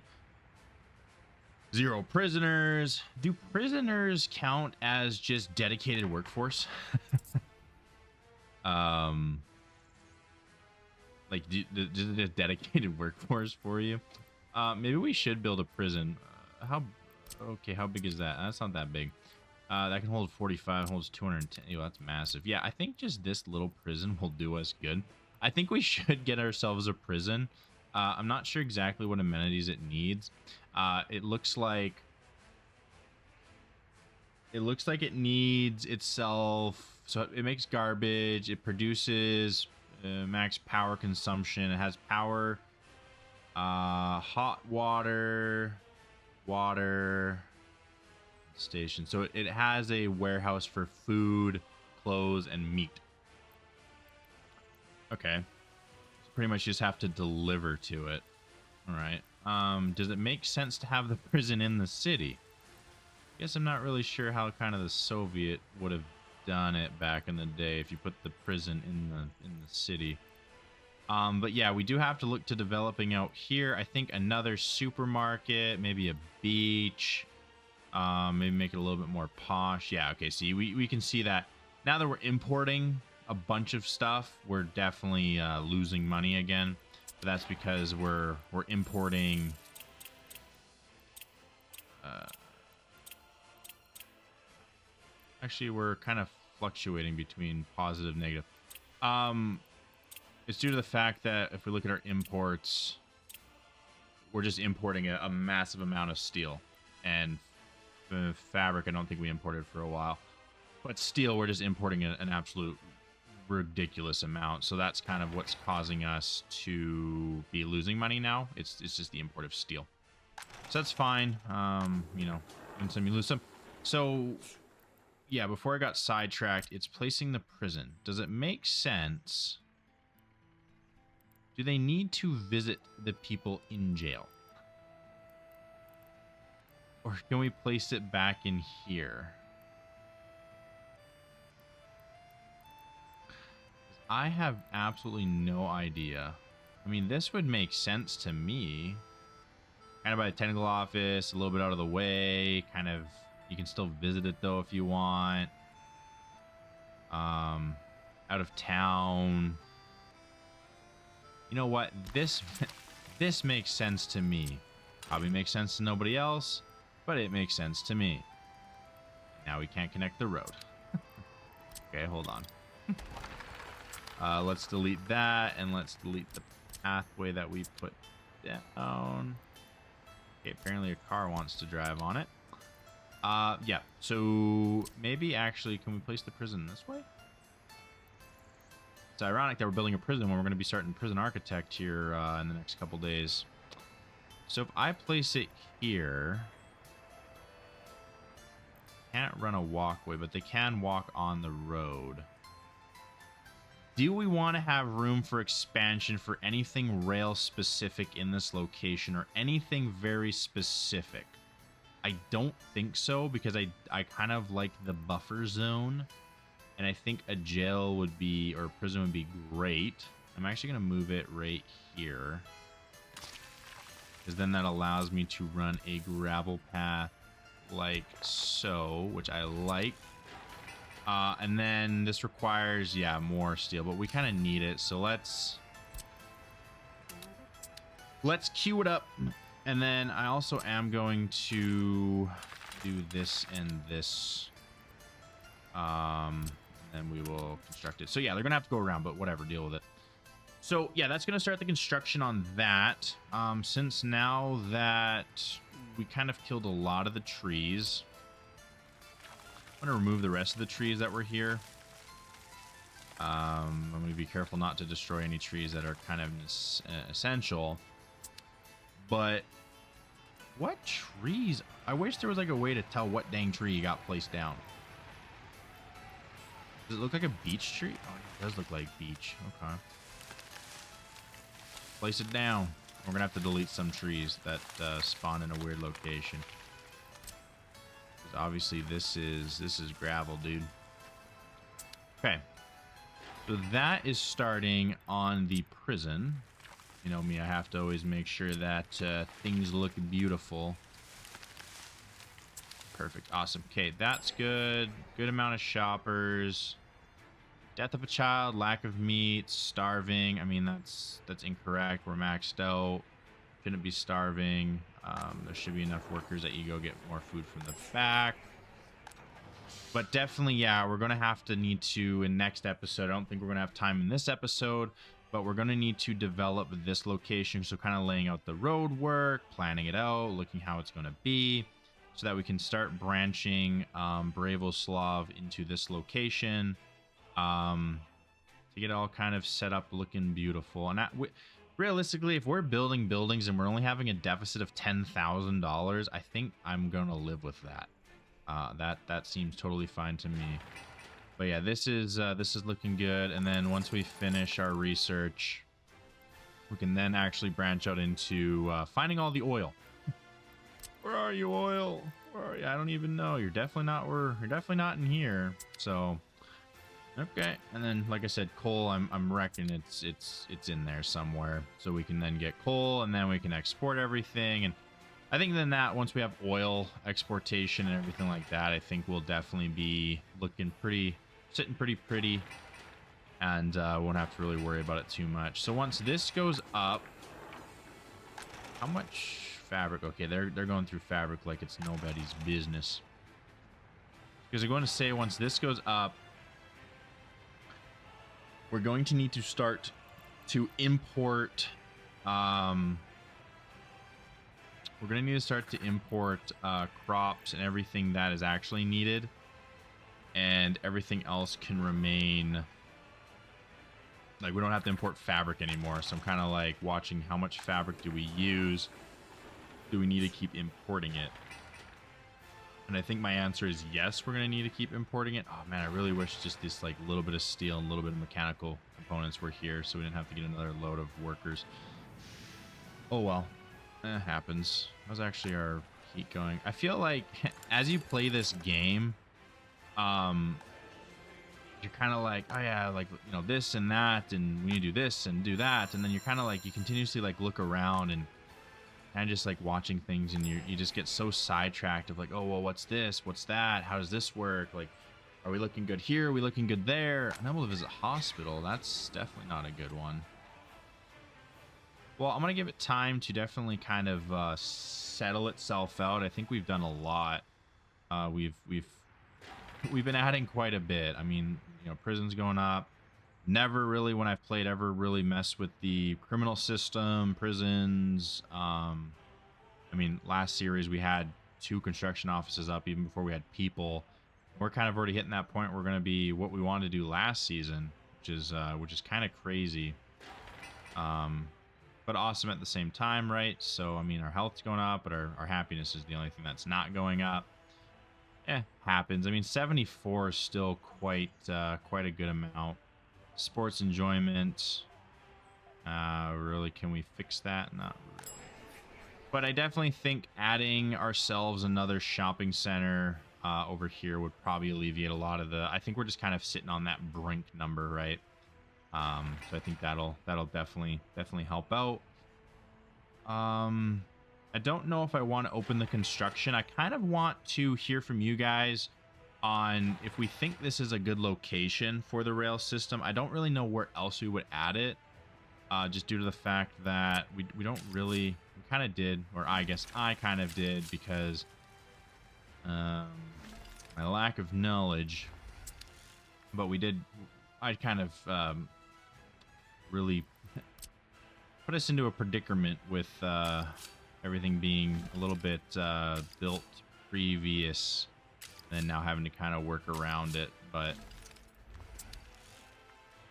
Speaker 1: 0 prisoners. Do prisoners count as just dedicated workforce? Like, just a dedicated workforce for you? Maybe we should build a prison. How big is that? That's not that big. That can hold 45, holds 210. Ew, that's massive. Yeah, I think just this little prison will do us good. I think we should get ourselves a prison. I'm not sure exactly what amenities it needs. It looks like it needs itself. So it makes garbage. It produces max power consumption. It has power, hot water, station. So it has a warehouse for food, clothes, and meat. Okay. So pretty much you just have to deliver to it. All right. Does it make sense to have the prison in the city? I guess I'm not really sure how kind of the Soviet would have done it back in the day if you put the prison in the city. But yeah, we do have to look to developing out here. I think another supermarket, maybe a beach. Maybe make it a little bit more posh. Yeah, okay, see, we can see that now that we're importing a bunch of stuff, we're definitely losing money again. But that's because we're importing actually we're kind of fluctuating between positive and negative. It's due to the fact that if we look at our imports, we're just importing a massive amount of steel and fabric. I don't think we imported for a while, but steel we're just importing an absolute ridiculous amount. So that's kind of what's causing us to be losing money now. It's just the import of steel. So that's fine. You know, win some, you lose some. So yeah, before I got sidetracked, it's placing the prison. Does it make sense? Do they need to visit the people in jail? Or can we place it back in here? I have absolutely no idea. I mean, this would make sense to me. Kind of by the technical office, a little bit out of the way. Kind of, you can still visit it though if you want. Out of town. You know what? This makes sense to me. Probably makes sense to nobody else, but it makes sense to me. Now we can't connect the road. Okay, hold on. Let's delete that, and let's delete the pathway that we put down. Okay, apparently a car wants to drive on it. Yeah, so maybe actually, can we place the prison this way? It's ironic that we're building a prison when we're going to be starting prison architect here in the next couple days. So if I place it here, can't run a walkway, but they can walk on the road. Do we want to have room for expansion for anything rail specific in this location or anything very specific? I don't think so, because I kind of like the buffer zone, and I think a jail would be, or prison would be great. I'm actually going to move it right here, because then that allows me to run a gravel path like so, which I like. And then this requires, yeah, more steel, but we kind of need it. So let's queue it up. And then I also am going to do this and this. Then we will construct it. So yeah, they're going to have to go around, but whatever, deal with it. So yeah, that's going to start the construction on that. Since now that we kind of killed a lot of the trees, I'm going to remove the rest of the trees that were here. I'm going to be careful not to destroy any trees that are kind of essential. But what trees? I wish there was like a way to tell what dang tree got placed down. Does it look like a beech tree? Oh, it does look like beech. Okay. Place it down. We're going to have to delete some trees that spawn in a weird location. Obviously this is gravel, dude. Okay, so that is starting on the prison. You know me, I have to always make sure that things look beautiful. Perfect, awesome. Okay, that's good. Good amount of shoppers. Death of a child, lack of meat, starving. I mean, that's incorrect. We're maxed out. Shouldn't be starving. There should be enough workers that you go get more food from the back. But definitely, yeah, we're going to have to need to, in next episode, I don't think we're going to have time in this episode, but we're going to need to develop this location. So kind of laying out the road work, planning it out, looking how it's going to be, so that we can start branching Bravoslav into this location to get it all kind of set up looking beautiful. And realistically, if we're building buildings and we're only having a deficit of $10,000, I think I'm gonna live with that. That seems totally fine to me. But yeah, this is looking good. And then once we finish our research, we can then actually branch out into finding all the oil. Where are you, oil? Where are you? I don't even know. You're definitely not. You're definitely not in here. So. Okay, and then like I said, coal, I'm reckoning it's in there somewhere, so we can then get coal, and then we can export everything. And I think then that once we have oil exportation and everything like that, I think we'll definitely be looking sitting pretty, and won't have to really worry about it too much. So once this goes up, how much fabric? Okay, they're going through fabric like it's nobody's business, because I'm going to say once this goes up, we're going to need to start to import, we're going to need to start to import crops and everything that is actually needed, and everything else can remain, like we don't have to import fabric anymore. So I'm kind of like watching how much fabric do we use, do we need to keep importing it? And I think my answer is yes, we're going to need to keep importing it. Oh man, I really wish just this like little bit of steel and a little bit of mechanical components were here, so we didn't have to get another load of workers. Oh well, it happens. How's actually our heat going? I feel like as you play this game, you're kind of like, oh yeah, like, you know, this and that, and we need to do this and do that, and then you're kind of like, you continuously like look around and just like watching things, and you just get so sidetracked of like, oh well, what's this, what's that, how does this work, like, are we looking good here, are we looking good there? Unable to visit hospital, that's definitely not a good one. Well, I'm gonna give it time to definitely kind of settle itself out. I think we've done a lot. We've been adding quite a bit. I mean, you know, prison's going up. Never really, when I've played, ever really messed with the criminal system, prisons. I mean, last series we had 2 construction offices up even before we had people. We're kind of already hitting that point. We're going to be what we wanted to do last season, which is kind of crazy, but awesome at the same time, right? So I mean, our health's going up, but our happiness is the only thing that's not going up. happens. I mean, 74 is still quite a good amount. Sports enjoyment. Really, can we fix that? Not really. But I definitely think adding ourselves another shopping center over here would probably alleviate a lot of the... I think we're just kind of sitting on that brink number, right? So I think that'll definitely help out. I don't know if I want to open the construction. I kind of want to hear from you guys on if we think this is a good location for the rail system. I don't really know where else we would add it, just due to the fact that we don't really... We kind of did, or I guess I kind of did, because my lack of knowledge. But we did... I kind of really put us into a predicament with everything being a little bit built previous, and now having to kind of work around it. But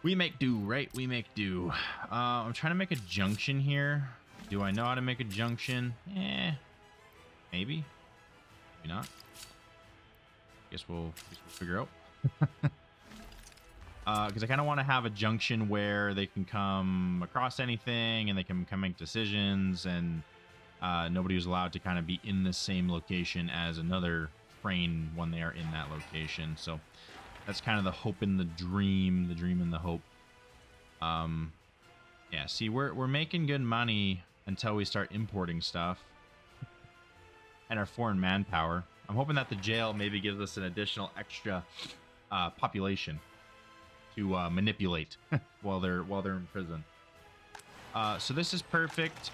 Speaker 1: we make do, right? We make do. I'm trying to make a junction here. Do I know how to make a junction? Maybe. Maybe not. Guess we'll figure out. Because I kind of want to have a junction where they can come across anything and they can make decisions, and nobody was allowed to kind of be in the same location as another train when they are in that location. So that's kind of the hope and the dream and the hope. Yeah, see, we're making good money until we start importing stuff and our foreign manpower. I'm hoping that the jail maybe gives us an additional extra population to manipulate while they're in prison. So this is perfect.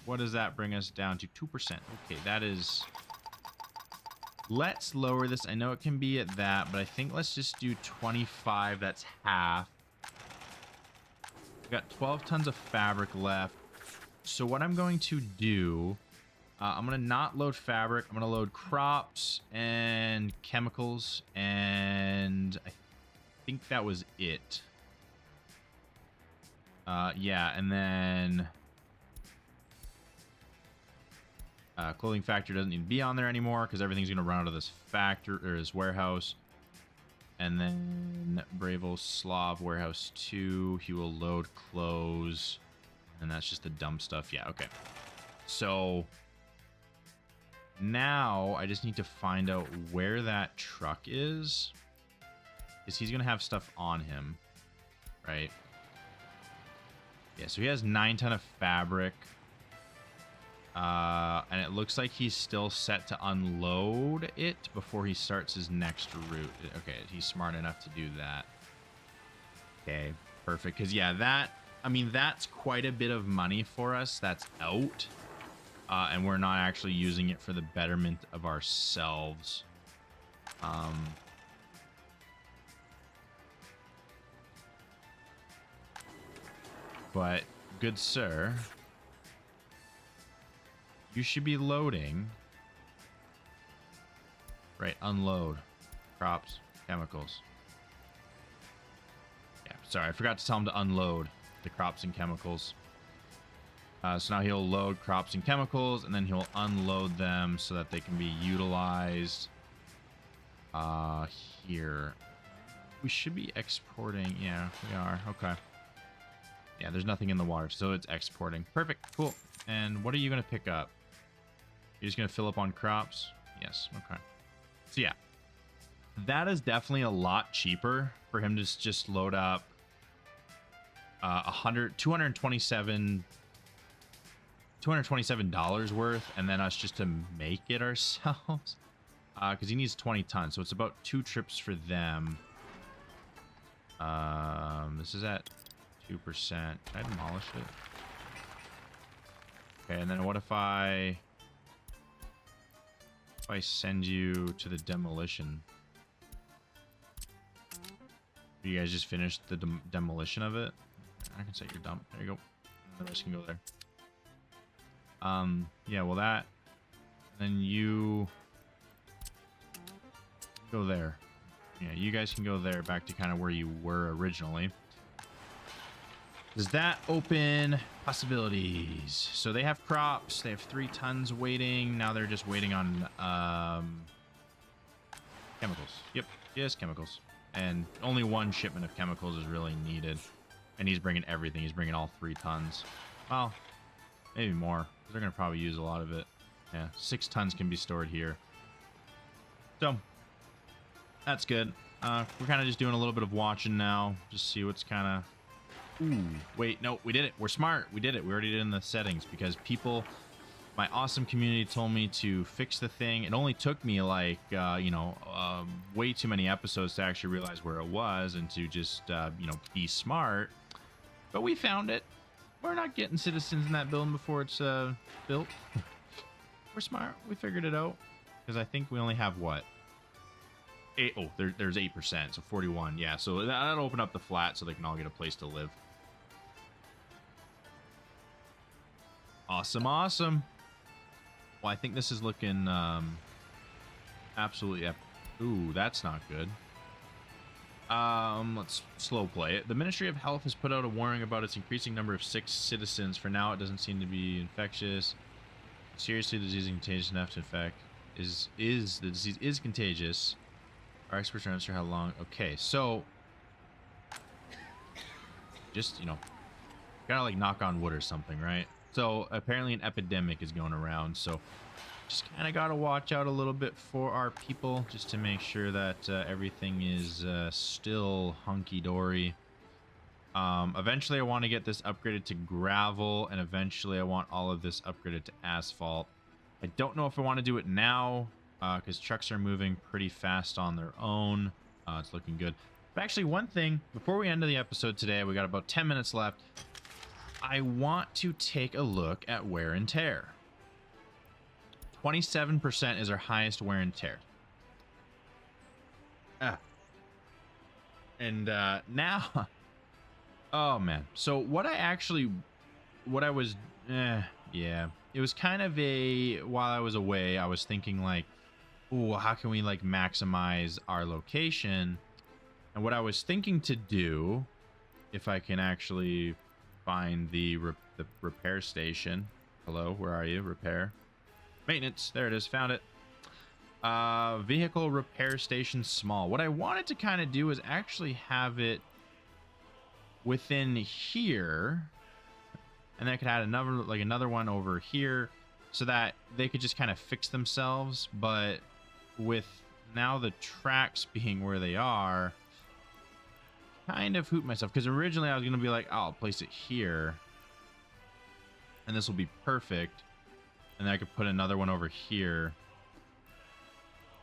Speaker 1: What does that bring us down to? 2%. Okay, that is... Let's lower this. I know it can be at that, but I think let's just do 25. That's half. We've got 12 tons of fabric left. So what I'm going to do... I'm going to not load fabric. I'm going to load crops and chemicals. And I think that was it. Yeah, and then... clothing factory doesn't need to be on there anymore because everything's going to run out of this factory or this warehouse. And then Bravel Slav warehouse 2. He will load clothes. And that's just the dump stuff. Yeah, okay. So... Now, I just need to find out where that truck is. Because he's going to have stuff on him. Right? Yeah, so he has 9 ton of fabric. And it looks like he's still set to unload it before he starts his next route. Okay, he's smart enough to do that. Okay, perfect. Because, yeah, that... I mean, that's quite a bit of money for us that's out. And we're not actually using it for the betterment of ourselves. But, good sir, you should be loading. Right, unload. Crops, chemicals. Yeah, sorry, I forgot to tell him to unload the crops and chemicals. So now he'll load crops and chemicals, and then he'll unload them so that they can be utilized here. We should be exporting. Yeah, we are. Okay. Yeah, there's nothing in the water, so it's exporting. Perfect. Cool. And what are you going to pick up? You're just going to fill up on crops? Yes. Okay. So yeah, that is definitely a lot cheaper for him to just load up $227 worth, and then us just to make it ourselves, because he needs 20 tons, so it's about 2 trips for them. This is at 2%. Can I demolish it? Okay, and then what if I send you to the demolition? You guys just finished the demolition of it? I can set your dump. There you go. And the rest can go there. Yeah, well that, then you go there. Yeah, you guys can go there back to kind of where you were originally. Does that open possibilities? So they have crops. They have 3 tons waiting. Now they're just waiting on chemicals. Yep, just chemicals. And only 1 shipment of chemicals is really needed. And he's bringing everything. He's bringing all 3 tons. Well, maybe more. They're going to probably use a lot of it. Yeah, 6 tons can be stored here. So, that's good. We're kind of just doing a little bit of watching now. Just see what's kind of... Ooh, wait, no, we did it. We're smart. We did it. We already did it in the settings because people, my awesome community told me to fix the thing. It only took me like, way too many episodes to actually realize where it was and to just, be smart. But we found it. We're not getting citizens in that building before it's built. We're smart. We figured it out. Because I think we only have what? There's 8%, so 41. Yeah, so that'll open up the flat so they can all get a place to live. Awesome, awesome. Well, I think this is looking absolutely epic. Ooh, that's not good. Let's slow play it. The Ministry of Health has put out a warning about its increasing number of sick citizens. For now, it doesn't seem to be infectious. Seriously, the disease is contagious enough to infect. The disease is contagious. Our experts are unsure how long. Okay, so just, gotta like knock on wood or something, right? So apparently an epidemic is going around, so just kind of gotta watch out a little bit for our people just to make sure that everything is still hunky-dory. Eventually I want to get this upgraded to gravel, and eventually I want all of this upgraded to asphalt. I don't know if I want to do it now because trucks are moving pretty fast on their own. It's looking good. But actually, one thing before we end the episode today, we got about 10 minutes left. I want to take a look at wear and tear. 27% is our highest wear and tear. And now, oh man. So yeah, it was kind of while I was away, I was thinking like, ooh, how can we like maximize our location? And what I was thinking to do, if I can actually find the repair station. Hello, where are you? Repair. Maintenance. There it is. Found it. Vehicle repair station small. What I wanted to kind of do is actually have it within here. And then I could add another one over here so that they could just kind of fix themselves. But with now the tracks being where they are, kind of hoot myself, because originally I was going to be like, oh, I'll place it here and this will be perfect. And then I could put another one over here.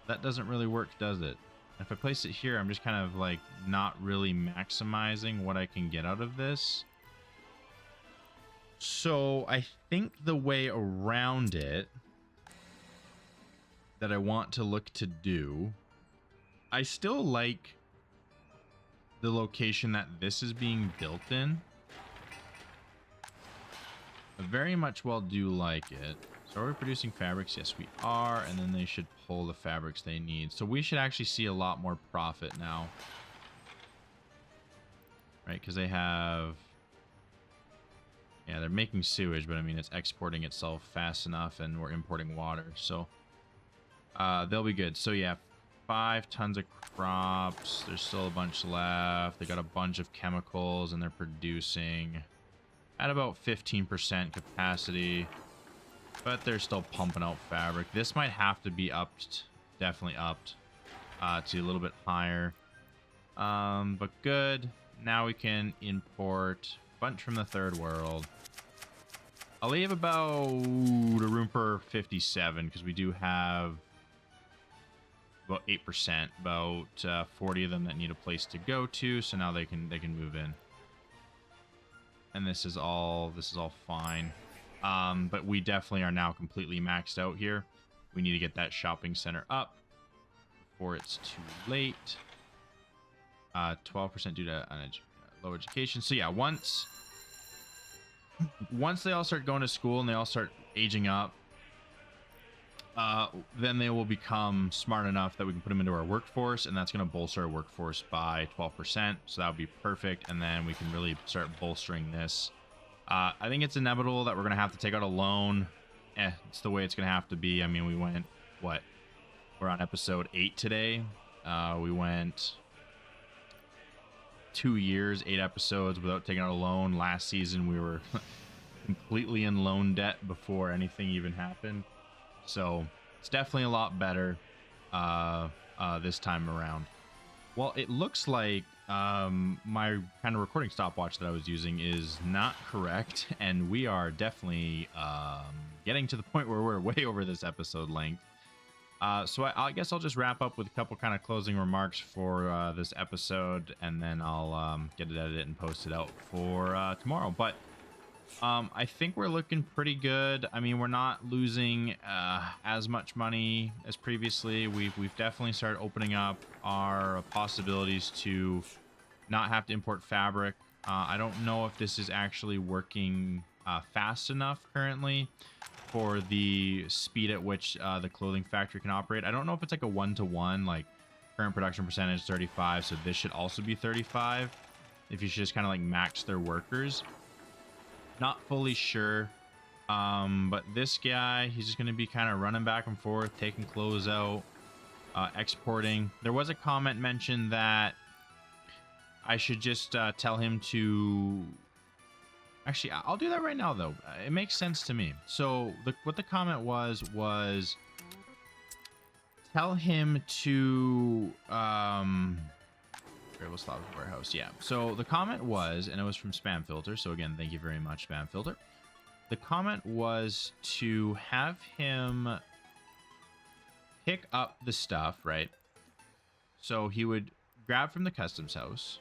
Speaker 1: That doesn't really work, does it? If I place it here, I'm just kind of like not really maximizing what I can get out of this. So I think the way around it that I want to look to do, I still like the location that this is being built in. I very much well do like it. So are we producing fabrics? Yes, we are. And then they should pull the fabrics they need. So we should actually see a lot more profit now. Right, because they have... Yeah, they're making sewage, but I mean, it's exporting itself fast enough, and we're importing water. So they'll be good. So yeah, 5 tons of crops. There's still a bunch left. They got a bunch of chemicals, and they're producing at about 15% capacity. But they're still pumping out fabric. This might have to be upped, definitely upped to a little bit higher. But good. Now we can import a bunch from the third world. I'll leave about a room for 57 because we do have about 8%, about 40 of them that need a place to go to. So now they can move in. And this is all fine. But we definitely are now completely maxed out here. We need to get that shopping center up before it's too late. 12% due to low education. So yeah, once they all start going to school and they all start aging up, then they will become smart enough that we can put them into our workforce, and that's going to bolster our workforce by 12%. So that would be perfect, and then we can really start bolstering this. I think it's inevitable that we're going to have to take out a loan. It's the way it's going to have to be. I mean, we went, what? We're on episode 8 today. We went 2 years, 8 episodes without taking out a loan. Last season, we were completely in loan debt before anything even happened. So it's definitely a lot better this time around. Well, it looks like my kind of recording stopwatch that I was using is not correct, and we are definitely getting to the point where we're way over this episode length. So I guess I'll just wrap up with a couple kind of closing remarks for this episode, and then I'll get it edited and post it out for tomorrow. But I think we're looking pretty good. I mean, we're not losing as much money as previously. We've definitely started opening up our possibilities to not have to import fabric. I don't know if this is actually working fast enough currently for the speed at which the clothing factory can operate. I don't know if it's like a 1-to-1, like current production percentage 35, so this should also be 35 if you should just kind of like max their workers. Not fully sure, but this guy, he's just going to be kind of running back and forth, taking clothes out, exporting. There was a comment mentioned that I should just tell him to... Actually, I'll do that right now, though. It makes sense to me. So what the comment was tell him to... Variable slot warehouse. Yeah. So the comment was, and it was from Spam Filter. So again, thank you very much, Spam Filter. The comment was to have him pick up the stuff, right? So he would grab from the customs house.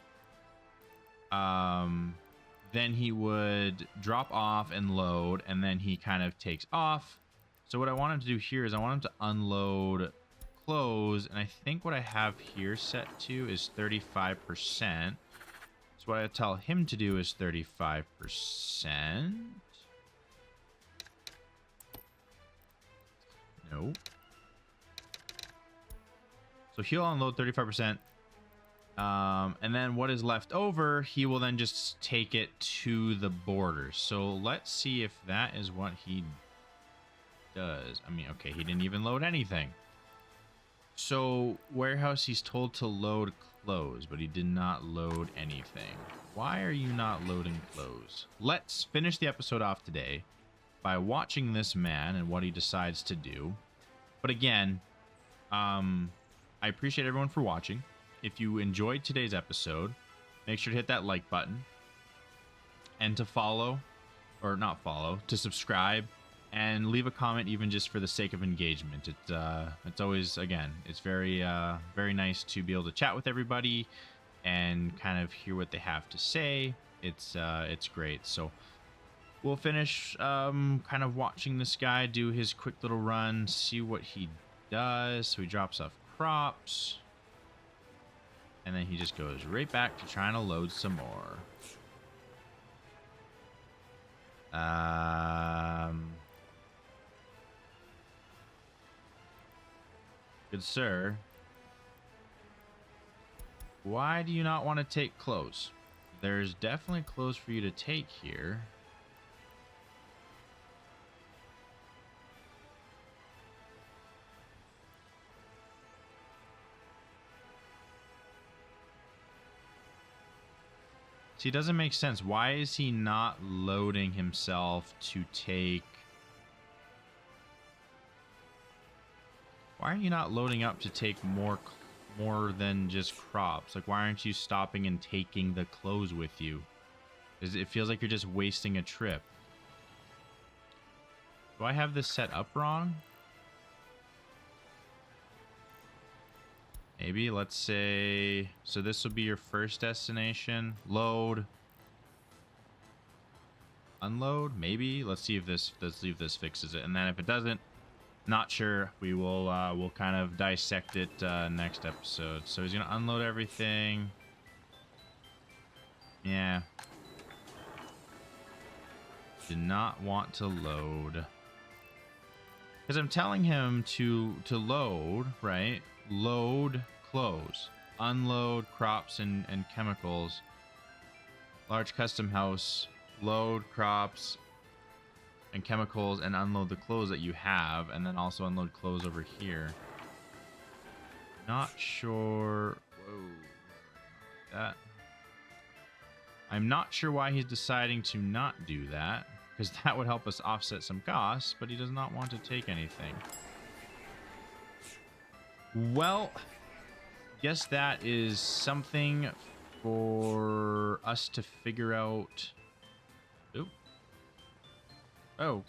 Speaker 1: Then he would drop off and load, and then he kind of takes off. So what I want him to do here is I want him to unload clothes, and I think what I have here set to is 35%. So what I tell him to do is 35%. Nope. So he'll unload 35%. And then what is left over, he will then just take it to the border. So let's see if that is what he does. I mean, okay, he didn't even load anything. So warehouse, he's told to load clothes, but he did not load anything. Why are you not loading clothes? Let's finish the episode off today by watching this man and what he decides to do. But again, I appreciate everyone for watching. If you enjoyed today's episode, make sure to hit that like button and to follow, or not follow, to subscribe and leave a comment, even just for the sake of engagement. It's always, again, it's very very nice to be able to chat with everybody and kind of hear what they have to say. It's great. So we'll finish kind of watching this guy do his quick little run, see what he does. So he drops off crops. And then he just goes right back to trying to load some more. Good sir. Why do you not want to take clothes? There's definitely clothes for you to take here. See, it doesn't make sense. Why is he not loading himself to take... Why are you not loading up to take more than just crops? Like, why aren't you stopping and taking the clothes with you? It feels like you're just wasting a trip. Do I have this set up wrong? Maybe, let's say, so this will be your first destination. Load. Unload, maybe. Let's see if this fixes it. And then if it doesn't, not sure. We will we'll kind of dissect it next episode. So he's gonna unload everything. Yeah. Did not want to load. Because I'm telling him to load, right? Load clothes, unload crops and chemicals. Large custom house, load crops and chemicals, and unload the clothes that you have, and then also unload clothes over here. Not sure. Whoa, that. I'm not sure why he's deciding to not do that, because that would help us offset some costs, but he does not want to take anything. Well, guess that is something for us to figure out. Oop. Oh.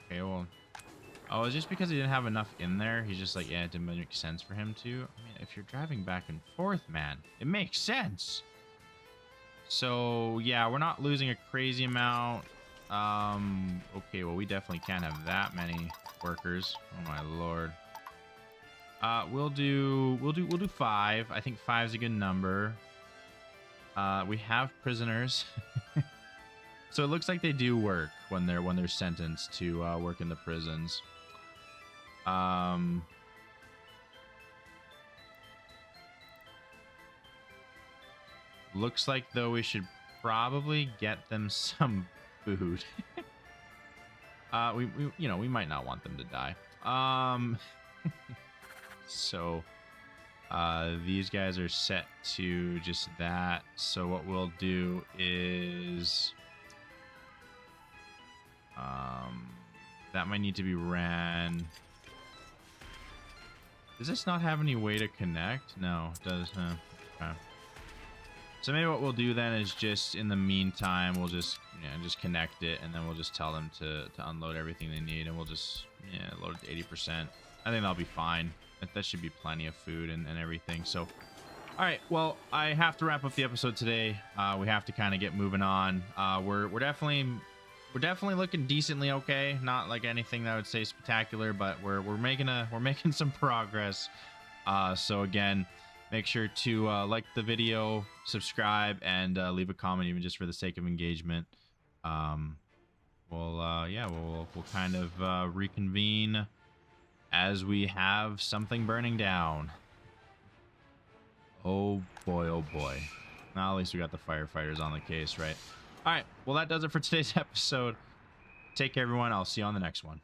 Speaker 1: Okay, well. Oh, it's just because he didn't have enough in there. He's just like, yeah, it didn't make sense for him to. I mean, if you're driving back and forth, man, it makes sense. So, yeah, we're not losing a crazy amount. Okay, well, we definitely can't have that many workers. Oh my lord. We'll do 5. I think 5 is a good number. We have prisoners. So it looks like they do work when they're sentenced to work in the prisons. Looks like though we should probably get them some food. We might not want them to die. So these guys are set to just that. So what we'll do is that might need to be ran. Does this not have any way to connect? No, it does. Okay. So maybe what we'll do then is just in the meantime we'll just connect it, and then we'll just tell them to unload everything they need, and we'll just load it to 80%. I think that'll be fine. That should be plenty of food and everything. So, all right. Well, I have to wrap up the episode today. We have to kind of get moving on. We're definitely looking decently okay. Not like anything that I would say spectacular, but we're making some progress. So again, make sure to like the video, subscribe, and leave a comment, even just for the sake of engagement. We'll kind of reconvene as we have something burning down. Oh boy, oh boy. Now at least we got the firefighters on the case, right? All right, well, that does it for today's episode. Take care, everyone. I'll see you on the next one.